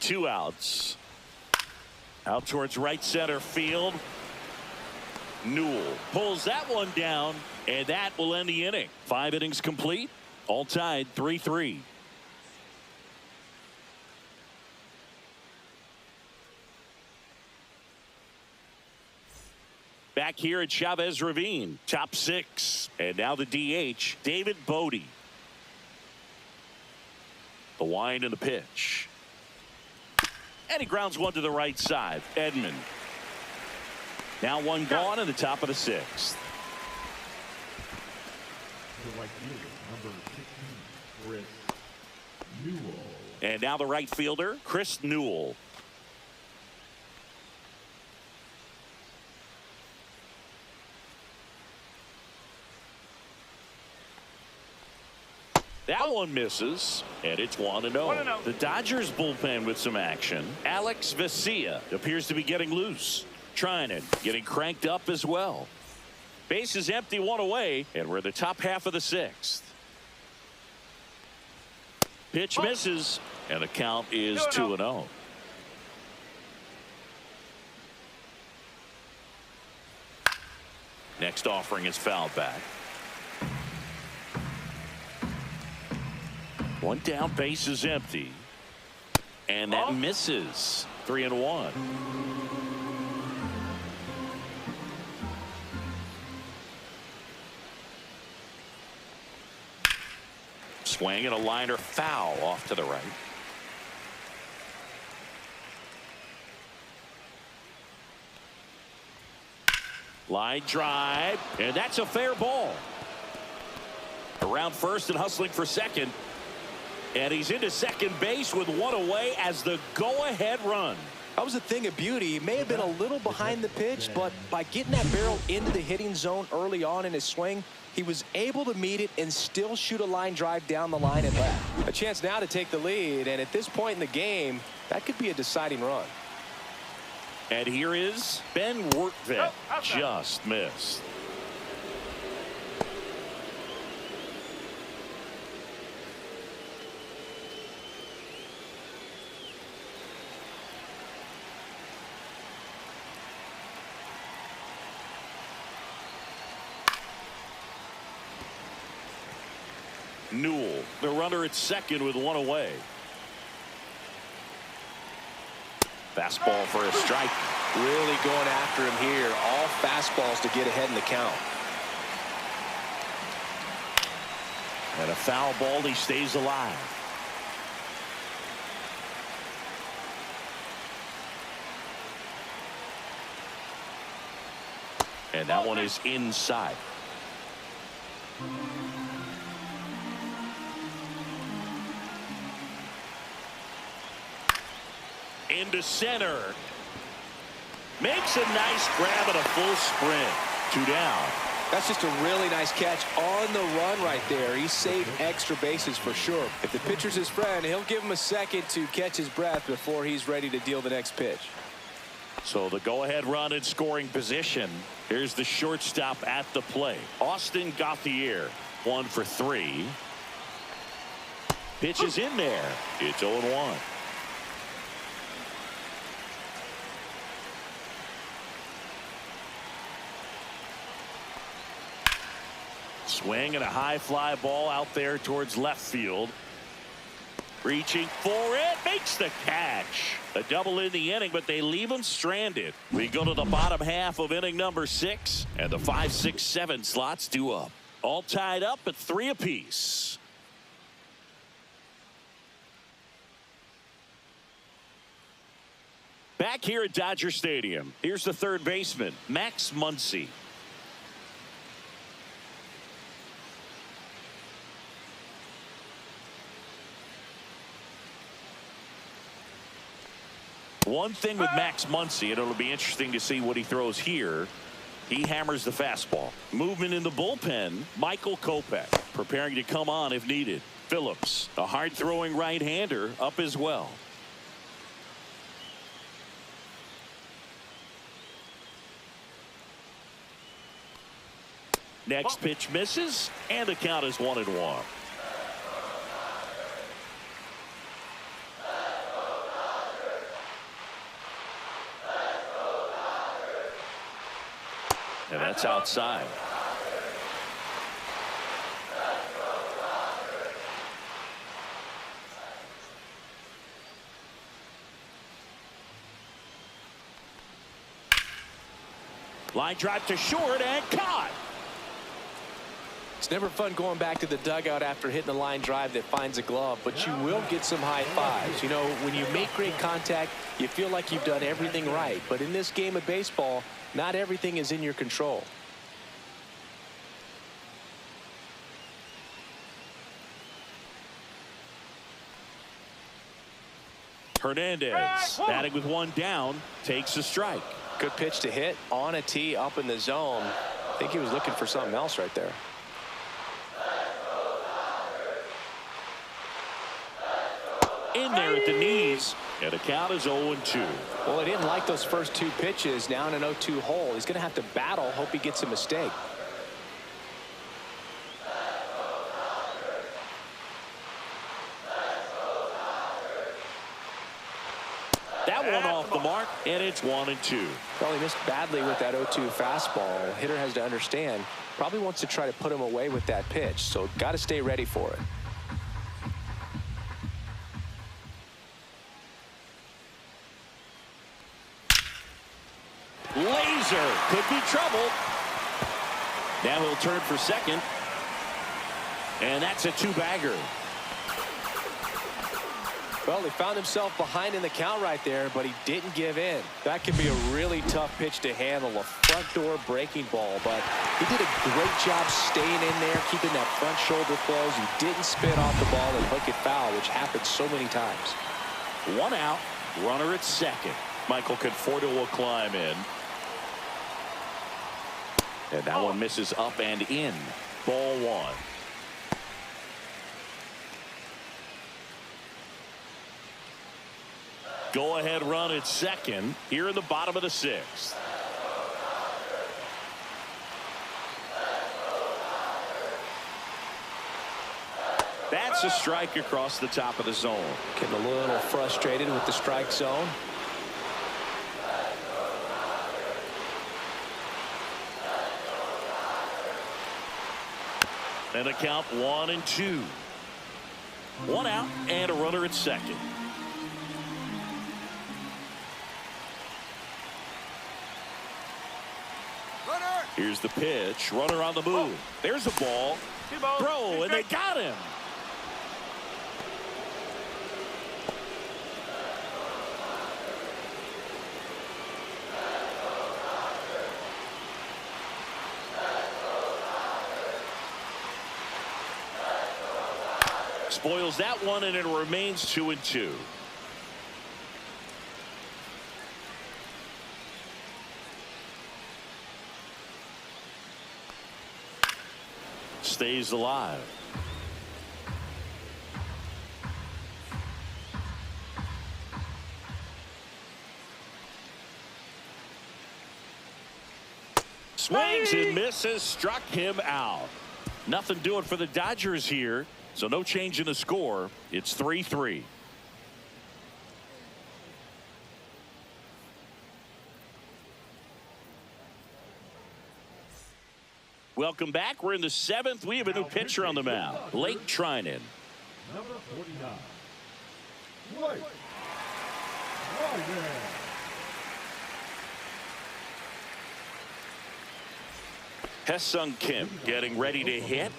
Two outs. Out towards right center field. Newell pulls that one down, and that will end the inning. 5 innings complete. All tied 3-3. Back here at Chavez Ravine, top 6. And now the DH, David Bodie. The wind and the pitch. And he grounds one to the right side. Edman. Now one gone in the top of the 6th. The right fielder, number 16, Chris Newell. And now the right fielder, Chris Newell. That one misses, and it's 1-0. 1-0. The Dodgers bullpen with some action. Alex Vesia appears to be getting loose. Trinan getting cranked up as well. Base is empty, 1 away, and we're in the top half of the 6th. Pitch misses, and the count is 2-0. Next offering is fouled back. One down, base is empty. And that misses. 3-1. Swing and a liner foul off to the right. Line drive, and that's a fair ball. Around first and hustling for second. And he's into second base with one away as the go-ahead run. That was a thing of beauty. He may have been a little behind the pitch, but by getting that barrel into the hitting zone early on in his swing, he was able to meet it and still shoot a line drive down the line and left. A chance now to take the lead, and at this point in the game, that could be a deciding run. And here is Ben Workvet. Just missed. Newell, the runner at second with one away. Fastball for a strike. Really going after him here. All fastballs to get ahead in the count. And a foul ball, he stays alive. And that one is inside. Into center. Makes a nice grab at a full sprint. 2 down. That's just a really nice catch on the run right there. He saved extra bases for sure. If the pitcher's his friend, he'll give him a second to catch his breath before he's ready to deal the next pitch. So the go-ahead run in scoring position. Here's the shortstop at the plate. Austin Gauthier, 1 for 3. Pitch is in there. It's 0-1. Swing and a high fly ball out there towards left field. Reaching for it, makes the catch. A double in the inning, but they leave him stranded. We go to the bottom half of inning number 6, and the 5, 6, 7 slots due up. All tied up at 3 apiece. Back here at Dodger Stadium, here's the third baseman, Max Muncy. One thing with Max Muncy, and it'll be interesting to see what he throws here. He hammers the fastball. Movement in the bullpen, Michael Kopech preparing to come on if needed. Phillips, a hard-throwing right-hander, up as well. Next pitch misses, and the count is 1-1. And that's outside. Line drive to short and caught. It's never fun going back to the dugout after hitting a line drive that finds a glove, but you will get some high fives. You know, when you make great contact, you feel like you've done everything right. But in this game of baseball, not everything is in your control. Hernandez batting with 1 down, takes a strike. Good pitch to hit on a tee up in the zone. I think he was looking for something else right there. In there at the knees, and the count is 0-2. Well, he didn't like those first 2 pitches down an 0-2 hole. He's going to have to battle, hope he gets a mistake. That one off the mark, and it's 1-2. Well, he missed badly with that 0-2 fastball. The hitter has to understand, probably wants to try to put him away with that pitch, so got to stay ready for it. Laser could be trouble. Now he'll turn for second. And that's a 2-bagger. Well, he found himself behind in the count right there, but he didn't give in. That can be a really tough pitch to handle, a front door breaking ball, but he did a great job staying in there, keeping that front shoulder closed. He didn't spin off the ball and hook it foul, which happens so many times. 1 out, runner at second. Michael Conforto will climb in. And that one misses up and in. Ball 1. Go ahead run at second here in the bottom of the 6th. That's a strike across the top of the zone. Getting a little frustrated with the strike zone. And a count 1-2. 1 out and a runner at second. Here's the pitch. Runner on the move. There's a ball. Throw, and they got him. Spoils that one, and it remains 2-2. Stays alive. Swings and misses, struck him out. Nothing doing for the Dodgers here, so no change in the score. It's 3-3. Welcome back. We're in the 7th. We have a new pitcher on the mound, Blake Trinan. Number 49. Blake Trinan. Hesung Kim getting ready to hit.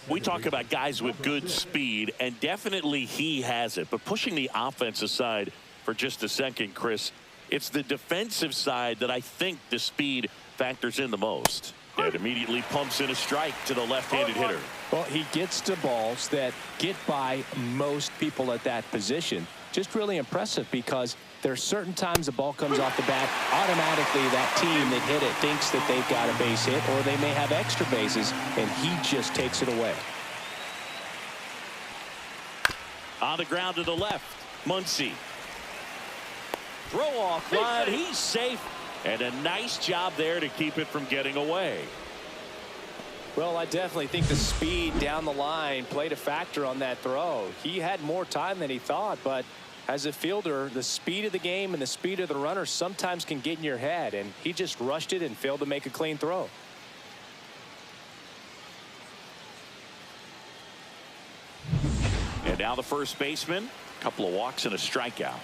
We talk about guys with good speed, and definitely he has it. But pushing the offense aside for just a second, Chris, it's the defensive side that I think the speed factors in the most. And immediately pumps in a strike to the left-handed hitter. Well, he gets to balls that get by most people at that position. Just really impressive, because there are certain times the ball comes off the bat, automatically that team that hit it thinks that they've got a base hit, or they may have extra bases, and he just takes it away. On the ground to the left, Muncy. Throw off line, he's safe. And a nice job there to keep it from getting away. Well, I definitely think the speed down the line played a factor on that throw. He had more time than he thought, but as a fielder, the speed of the game and the speed of the runner sometimes can get in your head, and he just rushed it and failed to make a clean throw. And now the first baseman, a couple of walks and a strikeout.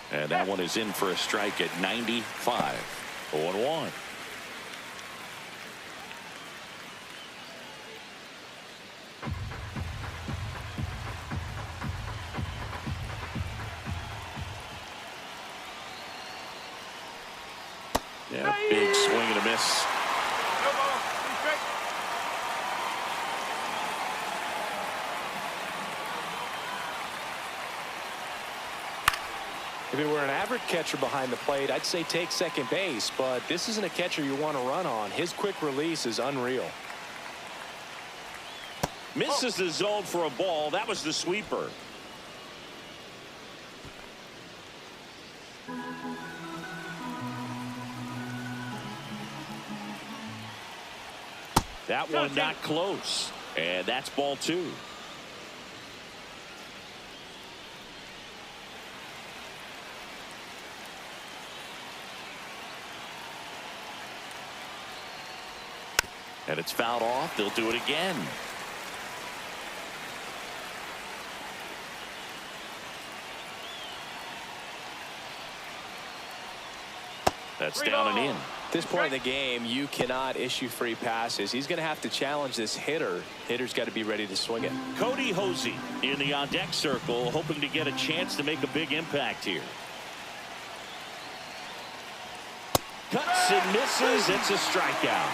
And that one is in for a strike at 95. 0-1. Yeah, big swing and a miss. No ball. 2 strike. If it were an average catcher behind the plate, I'd say take second base, but this isn't a catcher you want to run on. His quick release is unreal. Misses the zone for a ball. That was the sweeper. That one not close. And that's ball 2. And it's fouled off. They'll do it again. That's down and in. At this point in the game, you cannot issue free passes. He's going to have to challenge this hitter. Hitter's got to be ready to swing it. Cody Hosey in the on-deck circle, hoping to get a chance to make a big impact here. Cuts and misses. It's a strikeout.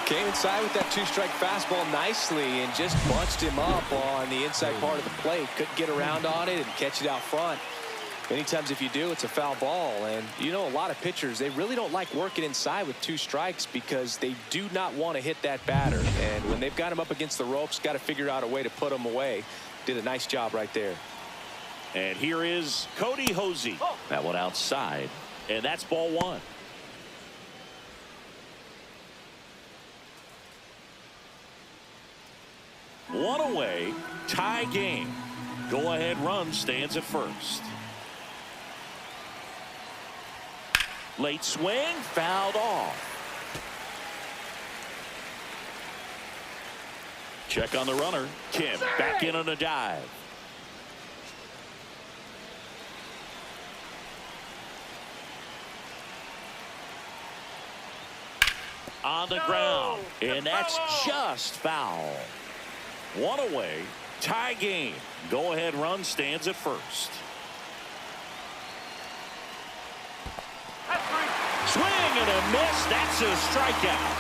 Came inside with that two-strike fastball nicely and just bunched him up on the inside part of the plate. Couldn't get around on it and catch it out front. Many times if you do, it's a foul ball. And you know, a lot of pitchers, they really don't like working inside with two strikes because they do not want to hit that batter. And when they've got him up against the ropes, got to figure out a way to put him away. Did a nice job right there. And here is Cody Hosey. That one outside. And that's ball one. One away, tie game. Go-ahead run stands at first. Late swing, fouled off. Check on the runner. Kim back in on a dive. On the ground, and that's just foul. One away, tie game. Go-ahead run stands at first. Swing and a miss. That's a strikeout.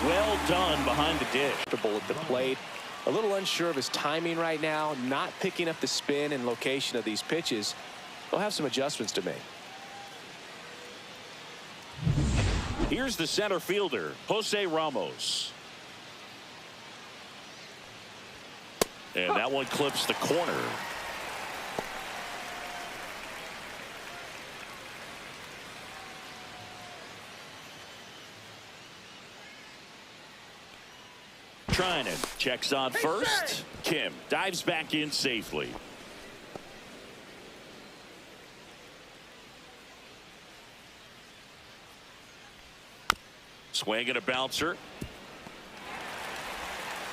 Well done behind the dish. At the plate. A little unsure of his timing right now. Not picking up the spin and location of these pitches. They'll have some adjustments to make. Here's the center fielder, Jose Ramos. And that one clips the corner. Trinan checks on first. Kim dives back in safely. Swing and a bouncer.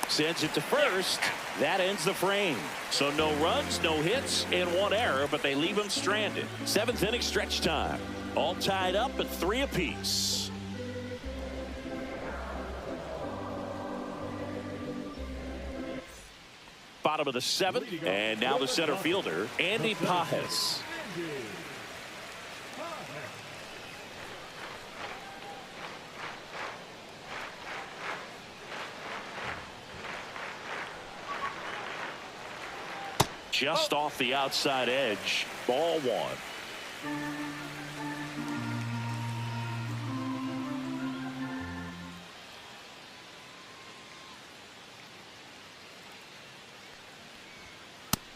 Sends it to first. That ends the frame. So no runs, no hits, and one error, but they leave him stranded. Seventh inning stretch time. All tied up at 3 apiece. Bottom of the 7th, and now the center fielder, Andy Pajes. Just off the outside edge. Ball one.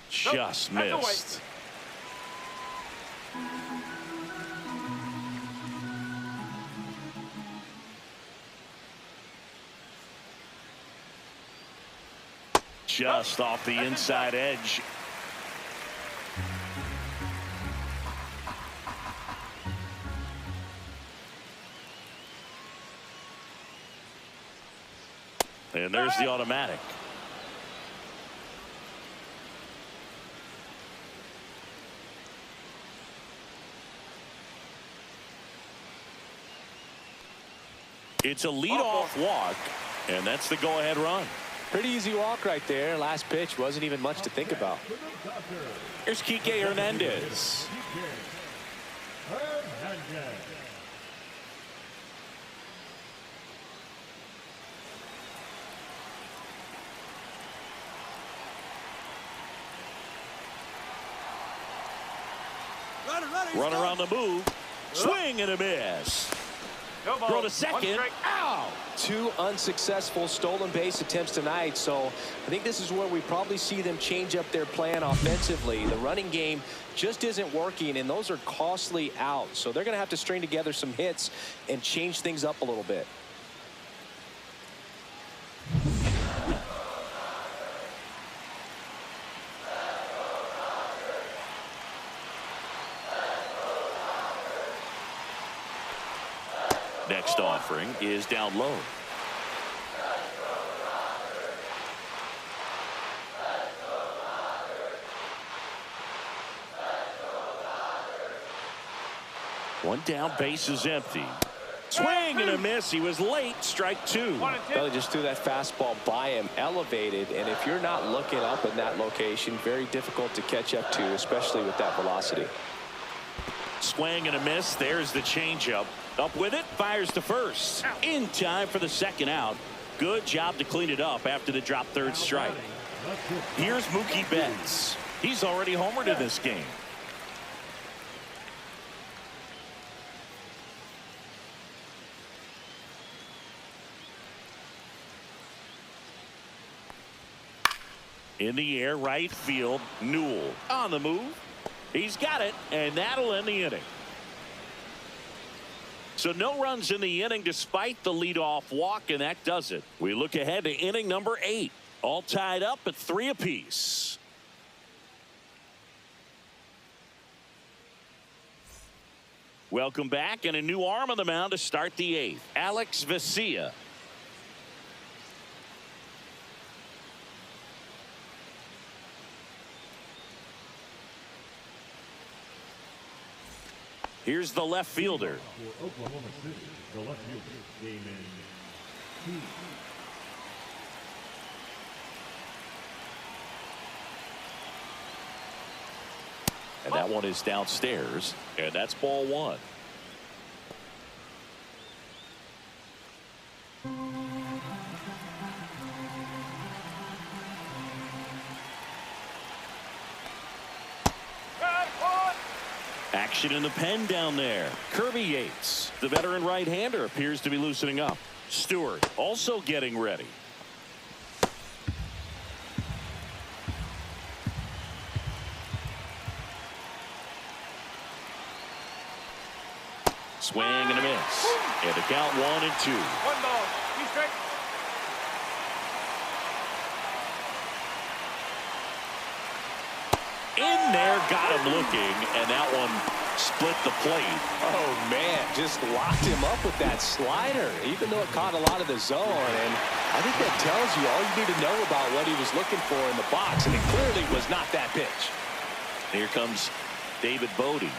Just missed. Just off the inside edge. And there's the automatic. It's a leadoff walk, and that's the go-ahead run. Pretty easy walk right there. Last pitch wasn't even much to think about. Here's Kike Hernandez. Runner on the move. Swing and a miss. Throw to second. Ow! 2 unsuccessful stolen base attempts tonight, so I think this is where we probably see them change up their plan offensively. The running game just isn't working, and those are costly outs, so they're going to have to string together some hits and change things up a little bit. Next offering is down low. One down, base is empty. Swing and a miss. He was late. Strike two. Well, just threw that fastball by him, elevated, and if you're not looking up in that location, very difficult to catch up to, especially with that velocity. Swing and a miss. There's the changeup. Up with it, fires to first. In time for the second out. Good job to clean it up after the drop third strike. Here's Mookie Betts. He's already homered in this game. In the air, right field, Newell on the move. He's got it, and that'll end the inning. So no runs in the inning despite the leadoff walk, and that does it. We look ahead to inning number 8. All tied up at 3 apiece. Welcome back, and a new arm on the mound to start the 8th. Alex Vesia. Here's the left fielder. For Oklahoma City, the left fielder, Damon Key. And that one is downstairs, and that's ball 1. Action in the pen down there. Kirby Yates, the veteran right-hander, appears to be loosening up. Stewart also getting ready. Swing and a miss. And the count 1-2. 1 ball. He's straight. In there, got him looking, and that one split the plate. Oh, man, just locked him up with that slider, even though it caught a lot of the zone. And I think that tells you all you need to know about what he was looking for in the box, and it clearly was not that pitch. Here comes David Bodie.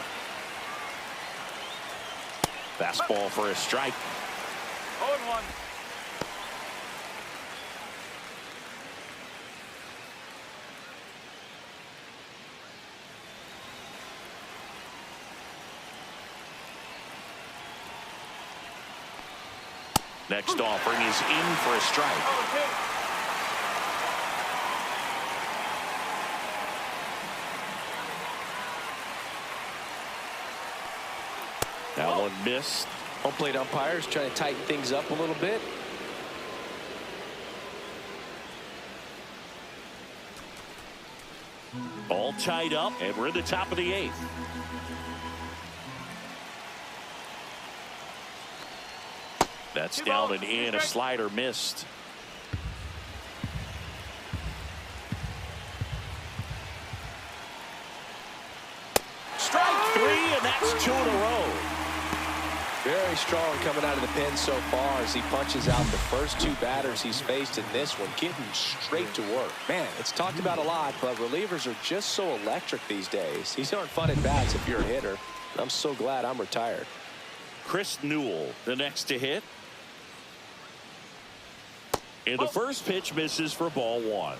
Fastball for a strike. 0-1. Next offering is in for a strike. That one missed. Home plate umpires trying to tighten things up a little bit. All tied up, and we're in the top of the 8th. That's down and in. A slider missed. Strike 3, and that's 2 in a row. Very strong coming out of the pen so far as he punches out the first 2 batters he's faced in this one, getting straight to work. Man, it's talked about a lot, but relievers are just so electric these days. These aren't fun at bats if you're a hitter. I'm so glad I'm retired. Chris Newell, the next to hit. And the first pitch misses for ball 1.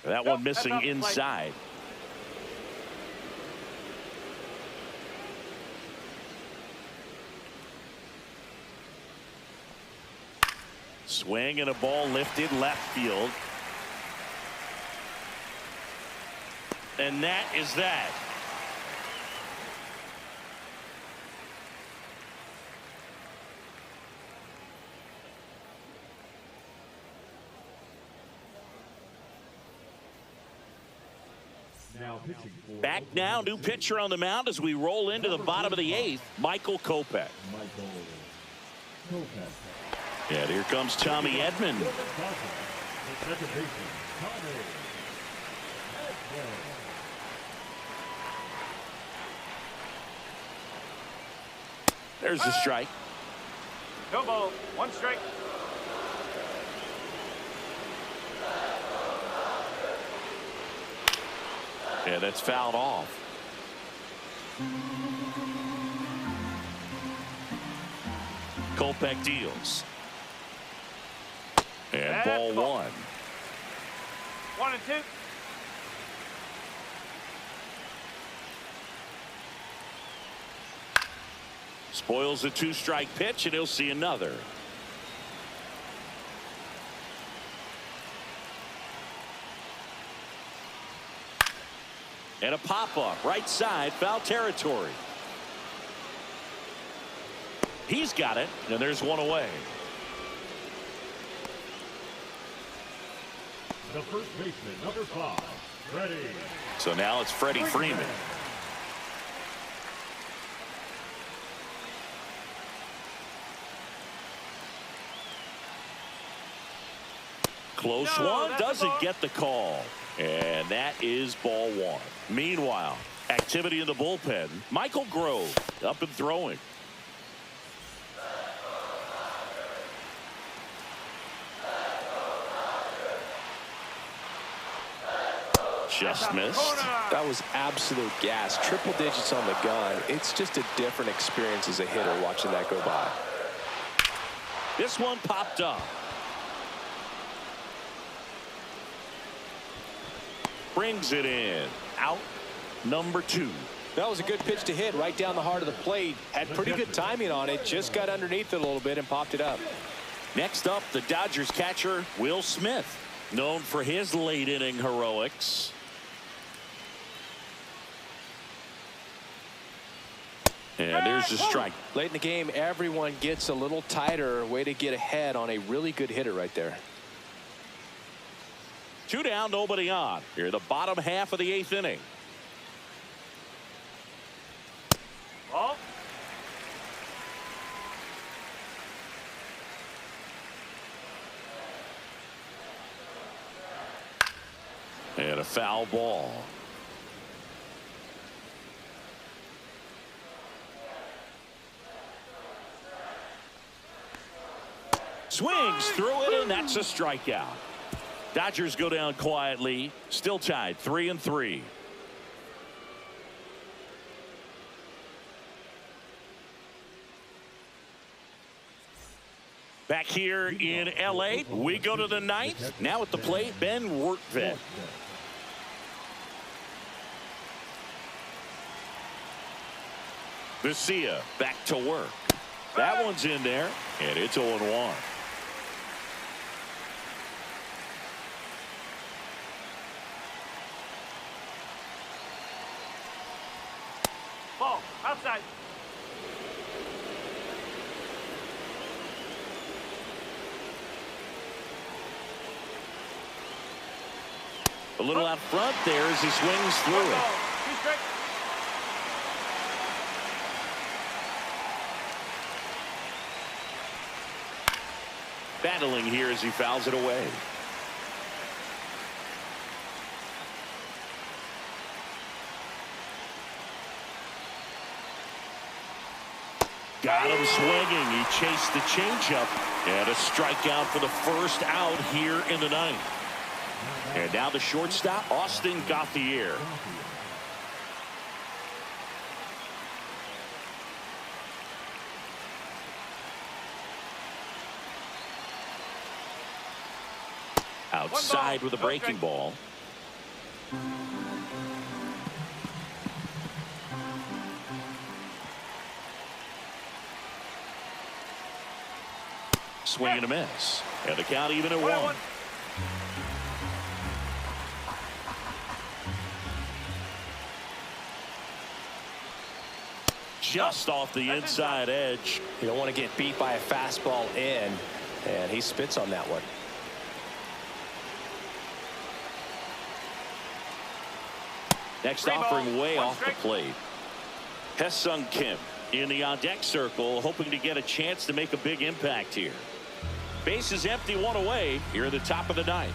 That one missing inside. Swing and a ball lifted left field. And that is that. Now pitching for Back now, new pitcher on the mound as we roll into the bottom of the 8th, Michael Kopech. Michael Kopech. And here comes Tommy Edman. The second baseman, Tommy Edman. There's the strike. No ball. One strike. Yeah, that's fouled off. Kopech deals. And ball one. 1-2. Spoils a two-strike pitch, and he'll see another. And a pop-up, right side, foul territory. He's got it, and there's one away. The first baseman, number 5, Freddie. So now it's Freddie Freeman. Close one, doesn't get the call. And that is ball one. Meanwhile, activity in the bullpen. Michael Grove up and throwing. Just missed. That was absolute gas. Triple digits on the gun. It's just a different experience as a hitter watching that go by. This one popped up. Brings it in. Out number 2. That was a good pitch to hit right down the heart of the plate. Had pretty good timing on it. Just got underneath it a little bit and popped it up. Next up, the Dodgers catcher, Will Smith, known for his late inning heroics. And there's the strike. Late in the game, everyone gets a little tighter. Way to get ahead on a really good hitter right there. 2 down, nobody on. Here, the bottom half of the 8th inning. Ball. And a foul ball. Swings through it, and that's a strikeout. Dodgers go down quietly, still tied 3-3. Back here in LA, we go to the 9th. Now at the plate, Ben Wertvet. Vesia back to work. That one's in there, and it's 0-1. Ball. Outside. A little out front there as he swings through it. 2 strike. Battling here as he fouls it away. Got him swinging. He chased the changeup, and a strikeout for the first out here in the 9th. And now the shortstop, Austin Gauthier. Outside with a breaking ball. Swing and a miss. And the count even at 1. Just off the inside edge. You don't want to get beat by a fastball in, and he spits on that one. Next offering way off the plate. Hesung Kim in the on-deck circle, hoping to get a chance to make a big impact here. Base is empty, 1 away here at the top of the 9th.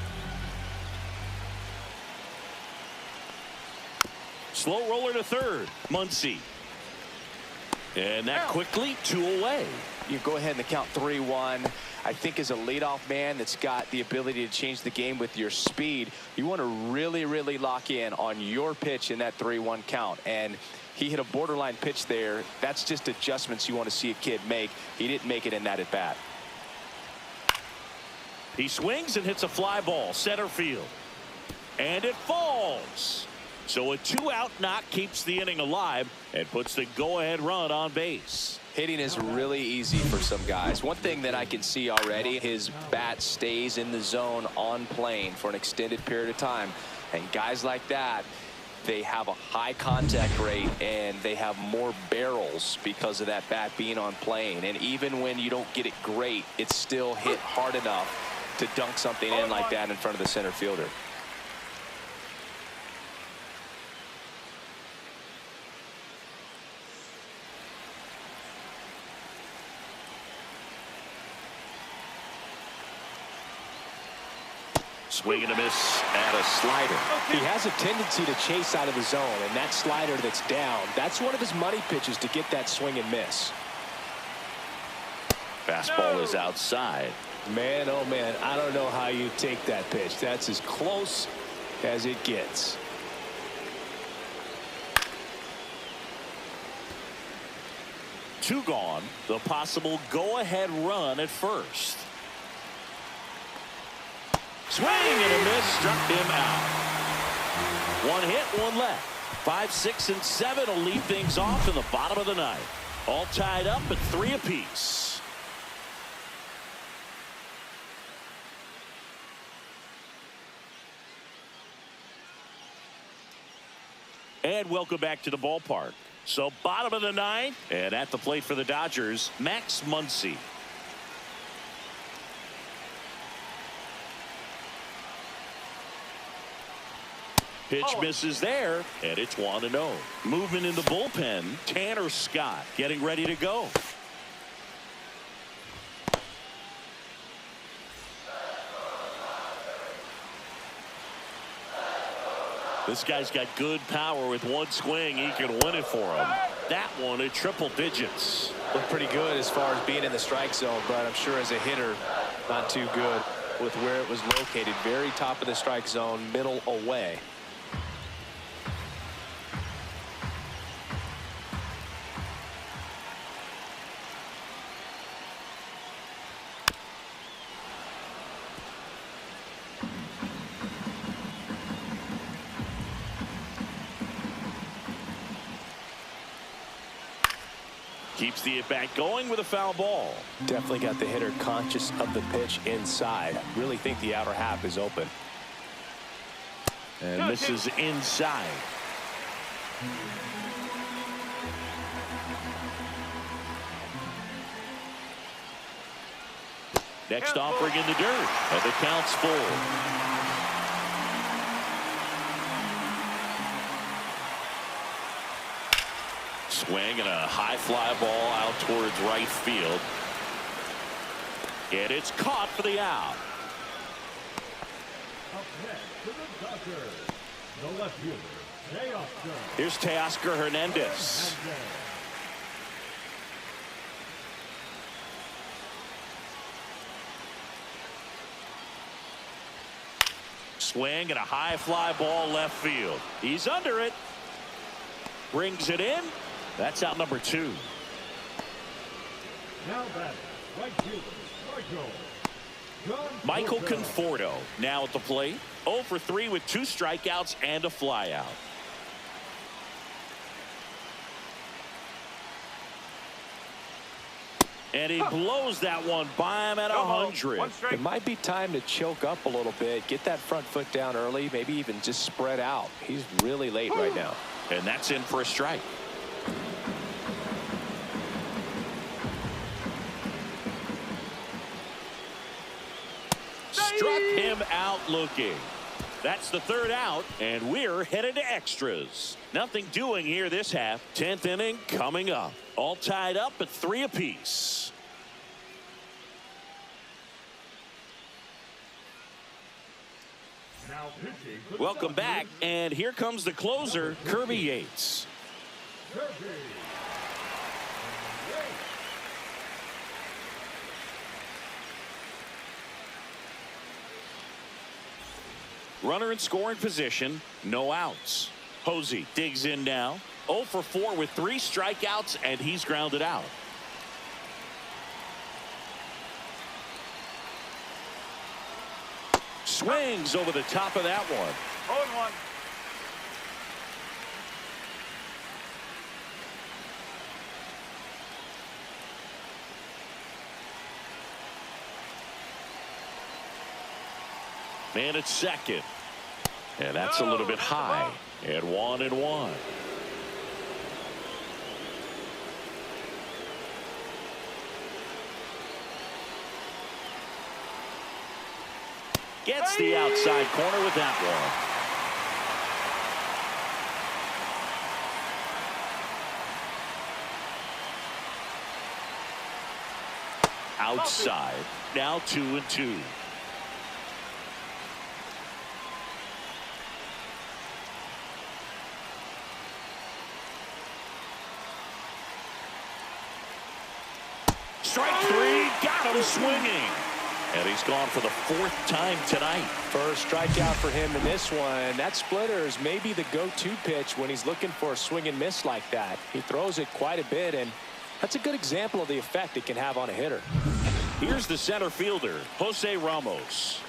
Slow roller to third. Muncy. And that quickly 2 away. You go ahead and count 3-1. I think as a leadoff man that's got the ability to change the game with your speed, you want to really, really lock in on your pitch in that 3-1 count. And he hit a borderline pitch there. That's just adjustments you want to see a kid make. He didn't make it in that at bat. He swings and hits a fly ball center field. And it falls. So a 2-out knock keeps the inning alive and puts the go-ahead run on base. Hitting is really easy for some guys. One thing that I can see already, his bat stays in the zone on plane for an extended period of time. And guys like that, they have a high contact rate and they have more barrels because of that bat being on plane. And even when you don't get it great, it's still hit hard enough to dunk something in like that in front of the center fielder. Swing and a miss at a slider. He has a tendency to chase out of the zone, and that slider that's down, that's one of his money pitches to get that swing and miss. Fastball is outside. Man, oh man, I don't know how you take that pitch. That's as close as it gets. Two gone. The possible go-ahead run at first. Swing and a miss, struck him out. One hit, one left. 5, 6, and 7 will lead things off in the bottom of the ninth. All tied up at 3 apiece. And welcome back to the ballpark. So bottom of the ninth, and at the plate for the Dodgers, Max Muncy. Pitch misses there, and it's 1-0. Movement in the bullpen, Tanner Scott getting ready to go. This guy's got good power. With one swing, he can win it for him. That one at triple digits. Looked pretty good as far as being in the strike zone, but I'm sure as a hitter, not too good with where it was located. Very top of the strike zone, middle away. Keeps the at-bat going with a foul ball. Definitely got the hitter conscious of the pitch inside. Really think the outer half is open. And this is inside. Next offering in the dirt, and the count's full. Swing and a high fly ball out towards right field. And it's caught for the out. Up next to the Dodgers, the left fielder, Teoscar. Here's Teoscar Hernandez. Swing and a high fly ball left field. He's under it. Brings it in. That's out number 2. Now batting, right fielder, Michael Conforto now at the plate. 0 for 3 with 2 strikeouts and a flyout. And he blows that one by him at 100. It might be time to choke up a little bit, get that front foot down early, maybe even just spread out. He's really late right now. And that's in for a strike. Struck him out looking. That's the 3rd out, and we're headed to extras. Nothing doing here this half. 10th inning coming up. All tied up at 3 apiece. Now pitching. Welcome back, and here comes the closer, Kirby Yates. Runner in scoring position, no outs. Hosey digs in now. 0 for 4 with 3 strikeouts, and he's grounded out. Swings over the top of that one. 0-1. Man at second. And that's a little bit high. And 1-1. Gets the outside corner with that one. Outside. Now 2-2. Strike 3, got him swinging. And he's gone for the 4th time tonight. First strikeout for him in this one. That splitter is maybe the go-to pitch when he's looking for a swing and miss like that. He throws it quite a bit, and that's a good example of the effect it can have on a hitter. Here's the center fielder, Jose Ramos.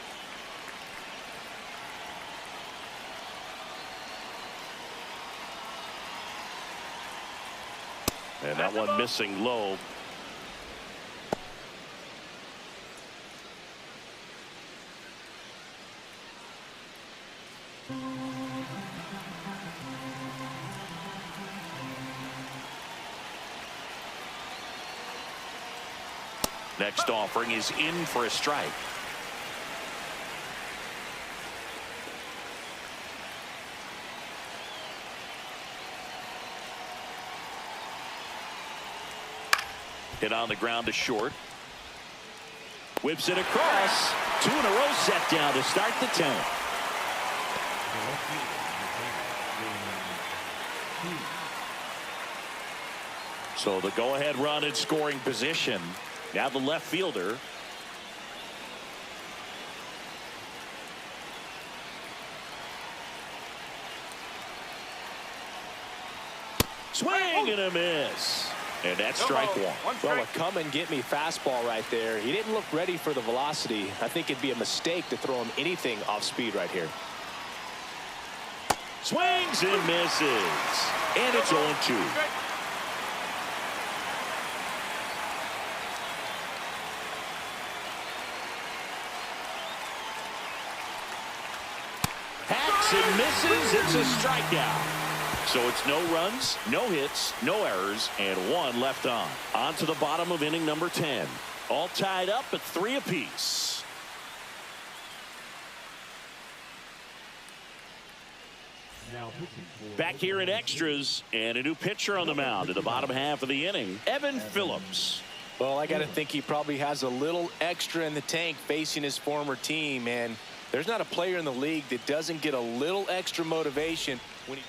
And that one missing low. Next offering is in for a strike. Hit on the ground to short. Whips it across. 2 in a row set down to start the 10th. So the go-ahead run in scoring position. Now the left fielder. Swing and a miss. And that's strike 1. Well, a come and get me fastball right there. He didn't look ready for the velocity. I think it'd be a mistake to throw him anything off speed right here. Swings and misses. And it's 0-2. Hacks and misses. It's a strikeout. So it's no runs, no hits, no errors, and 1 left on. On to the bottom of inning number 10. All tied up at 3 apiece. Back here in extras, and a new pitcher on the mound in the bottom half of the inning, Evan Phillips. Well, I got to think he probably has a little extra in the tank facing his former team, and there's not a player in the league that doesn't get a little extra motivation when he...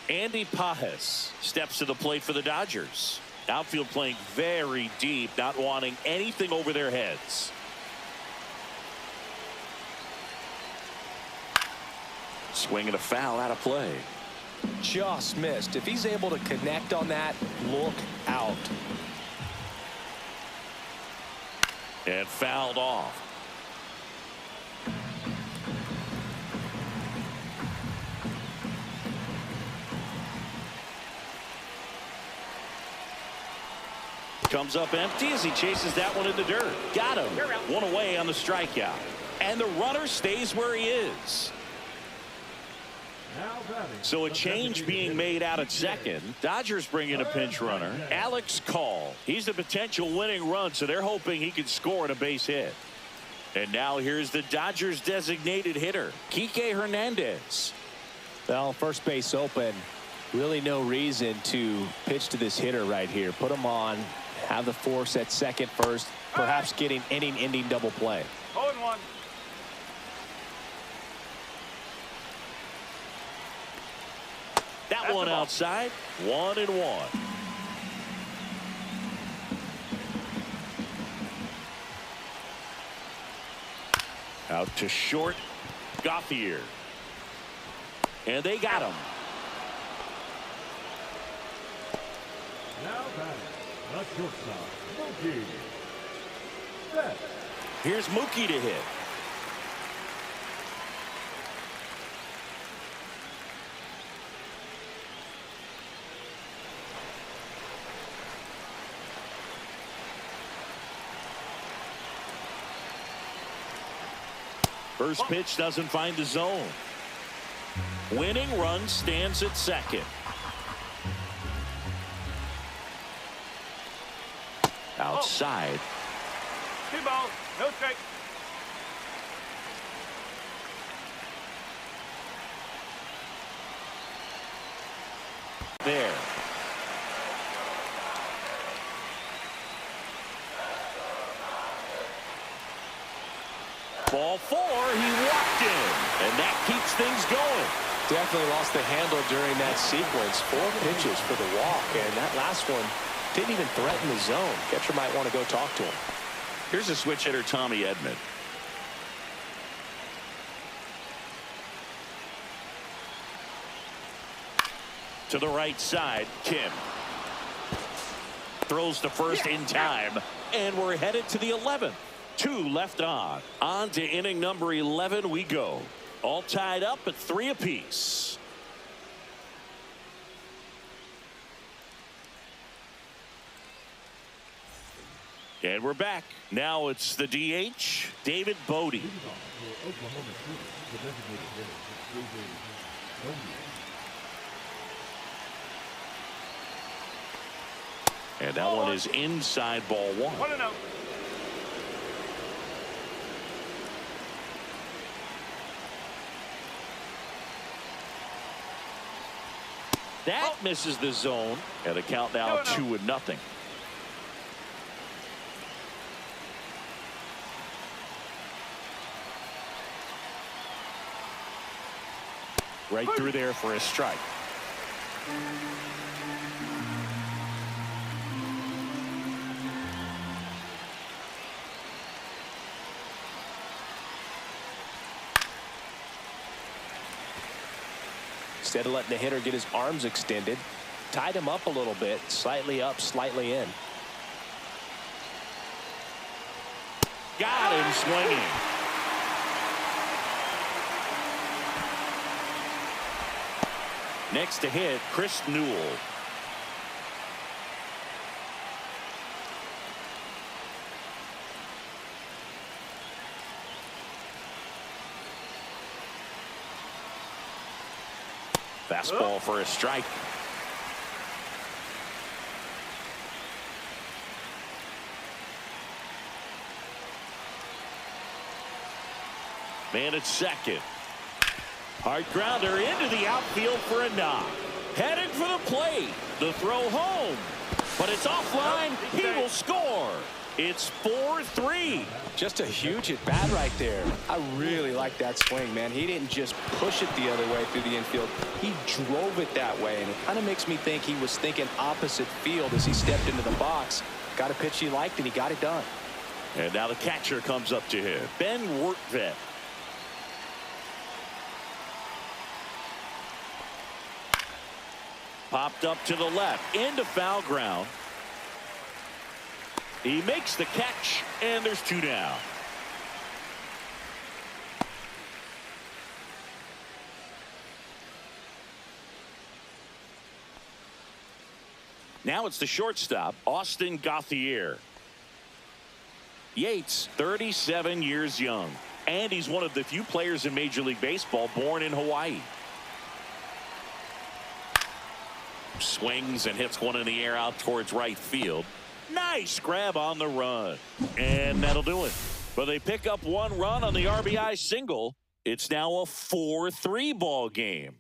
Andy Pajes steps to the plate for the Dodgers. Outfield playing very deep, not wanting anything over their heads. Swing and a foul out of play. Just missed. If he's able to connect on that, look out. And fouled off. Comes up empty as he chases that one in the dirt. Got him. 1 away on the strikeout. And the runner stays where he is. So a change being made out at second. Dodgers bring in a pinch runner, Alex Call. He's the potential winning run, so they're hoping he can score on a base hit. And now here's the Dodgers designated hitter, Kike Hernandez. Well, first base open. Really no reason to pitch to this hitter right here. Put him on. Have the force at second first, perhaps getting inning-ending double play. 0-1. That one outside. 1-1. Out to short. Gauthier. And they got him. Now batting, the shortstop, Mookie Betts. Here's Mookie to hit. First pitch doesn't find the zone. Winning run stands at second. Outside. 2 balls, no strike. There. Ball 4, he walked in, and that keeps things going. Definitely lost the handle during that sequence. 4 pitches for the walk, and that last one didn't even threaten the zone. Catcher might want to go talk to him. Here's a switch hitter, Tommy Edman. To the right side, Kim. Throws to first in time, and we're headed to the 11th. 2 left on. On to inning number 11 we go. All tied up at 3 apiece. And we're back. Now it's the DH, David Bodie. And that one is inside, ball 1. 1-0. That misses the zone. And a count now 2-0. Right through there for a strike. Instead of letting the hitter get his arms extended, tied him up a little bit, slightly up, slightly in. Got him swinging. Next to hit, Chris Newell. Fastball for a strike. Man at second. Hard grounder into the outfield for a knock. Headed for the plate. The throw home. But it's offline. He will score. It's 4-3. Just a huge at bat right there. I really like that swing, man. He didn't just push it the other way through the infield. He drove it that way, and it kind of makes me think he was thinking opposite field as he stepped into the box. Got a pitch he liked, and he got it done. And now the catcher comes up to him. Ben Wertvet. Popped up to the left into foul ground. He makes the catch, and there's 2 down. Now it's the shortstop, Austin Gauthier. Yates, 37 years young, and he's one of the few players in Major League Baseball born in Hawaii. Swings and hits one in the air out towards right field. Nice grab on the run. And that'll do it. But they pick up 1 run on the RBI single. It's now a 4-3 ball game.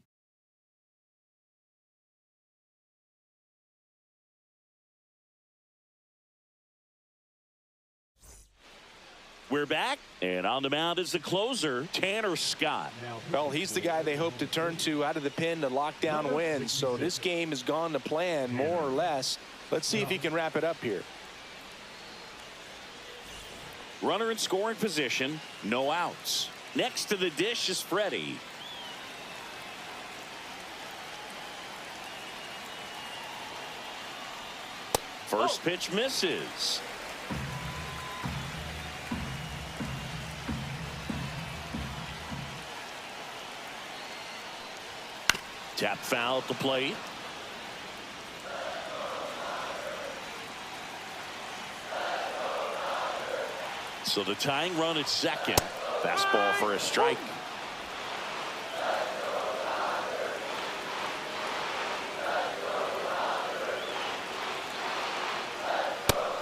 We're back, and on the mound is the closer, Tanner Scott. Well, he's the guy they hope to turn to out of the pen to lock down wins. So this game has gone to plan, more or less. Let's see if he can wrap it up here. Runner in scoring position, no outs. Next to the dish is Freddie. First pitch misses. Tap foul at the plate. So the tying run at second. Fastball for a strike.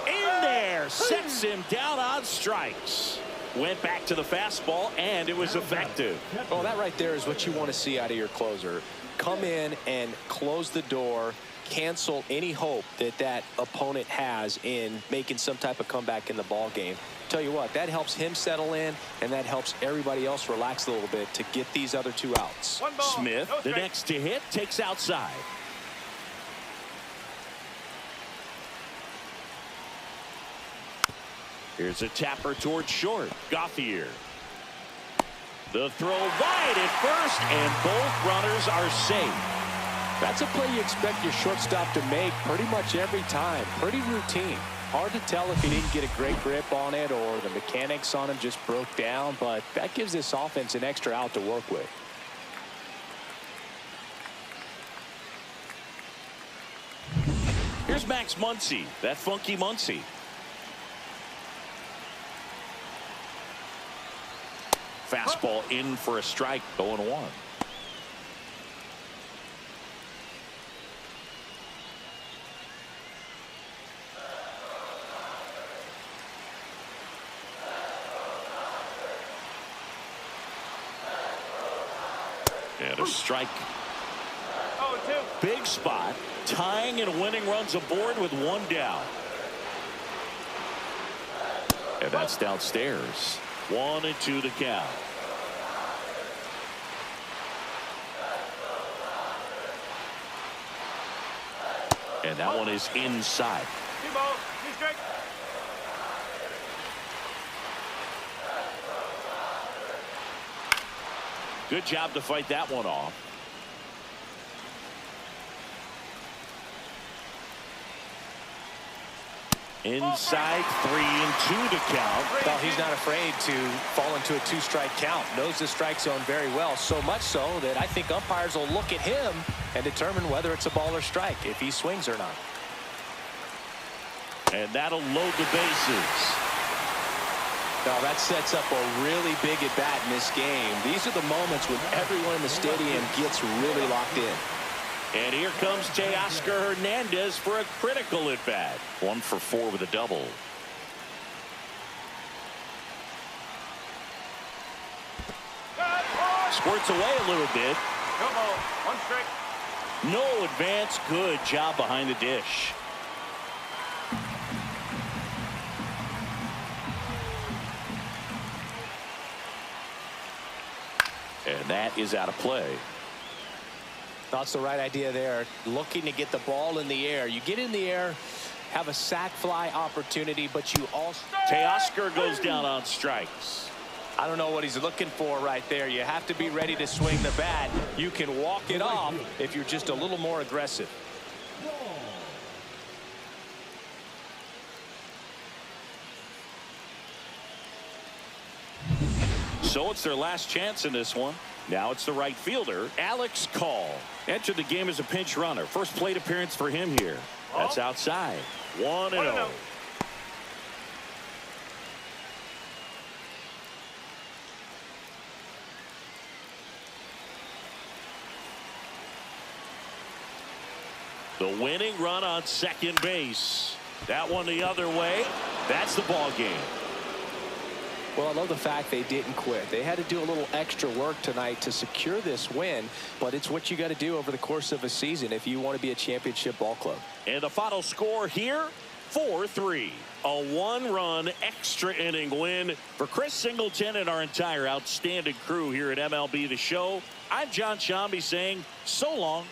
In there, sets him down on strikes. Went back to the fastball, and it was effective. Oh, that right there is what you want to see out of your closer. Come in and close the door, cancel any hope that that opponent has in making some type of comeback in the ball game. Tell you what, that helps him settle in, and that helps everybody else relax a little bit to get these other two outs. Smith, the next to hit, takes outside. Here's a tapper towards short. Gauthier. The throw wide at first, and both runners are safe. That's a play you expect your shortstop to make pretty much every time. Pretty routine. Hard to tell if he didn't get a great grip on it or the mechanics on him just broke down, but that gives this offense an extra out to work with. Here's Max Muncy, that funky Muncy. Fastball in for a strike, 0-1. And a strike. 0-2. Big spot, tying and winning runs aboard with one down. And that's downstairs. 1-2 to count. And that one is inside. 2 balls, 2 strikes. Good job to fight that one off. Inside, 3-2 to count. Well, he's not afraid to fall into a 2-strike count. Knows the strike zone very well, so much so that I think umpires will look at him and determine whether it's a ball or strike, if he swings or not. And that'll load the bases. Now that sets up a really big at-bat in this game. These are the moments when everyone in the stadium gets really locked in. And here comes Teoscar Hernandez for a critical at-bat. 1 for 4 with a double. Squirts away a little bit. 2 balls, 1 strike. No advance. Good job behind the dish. And that is out of play. That's the right idea there. Looking to get the ball in the air. You get in the air, have a sac fly opportunity, but you also... Teoscar goes down on strikes. I don't know what he's looking for right there. You have to be ready to swing the bat. You can walk it off if you're just a little more aggressive. So it's their last chance in this one. Now it's the right fielder, Alex Call. Entered the game as a pinch runner. First plate appearance for him here. That's outside. 1-0. The winning run on second base. That one the other way. That's the ball game. Well, I love the fact they didn't quit. They had to do a little extra work tonight to secure this win, but it's what you got to do over the course of a season if you want to be a championship ball club. And the final score here, 4-3. A 1-run extra inning win for Chris Singleton and our entire outstanding crew here at MLB The Show. I'm John Shambi saying so long.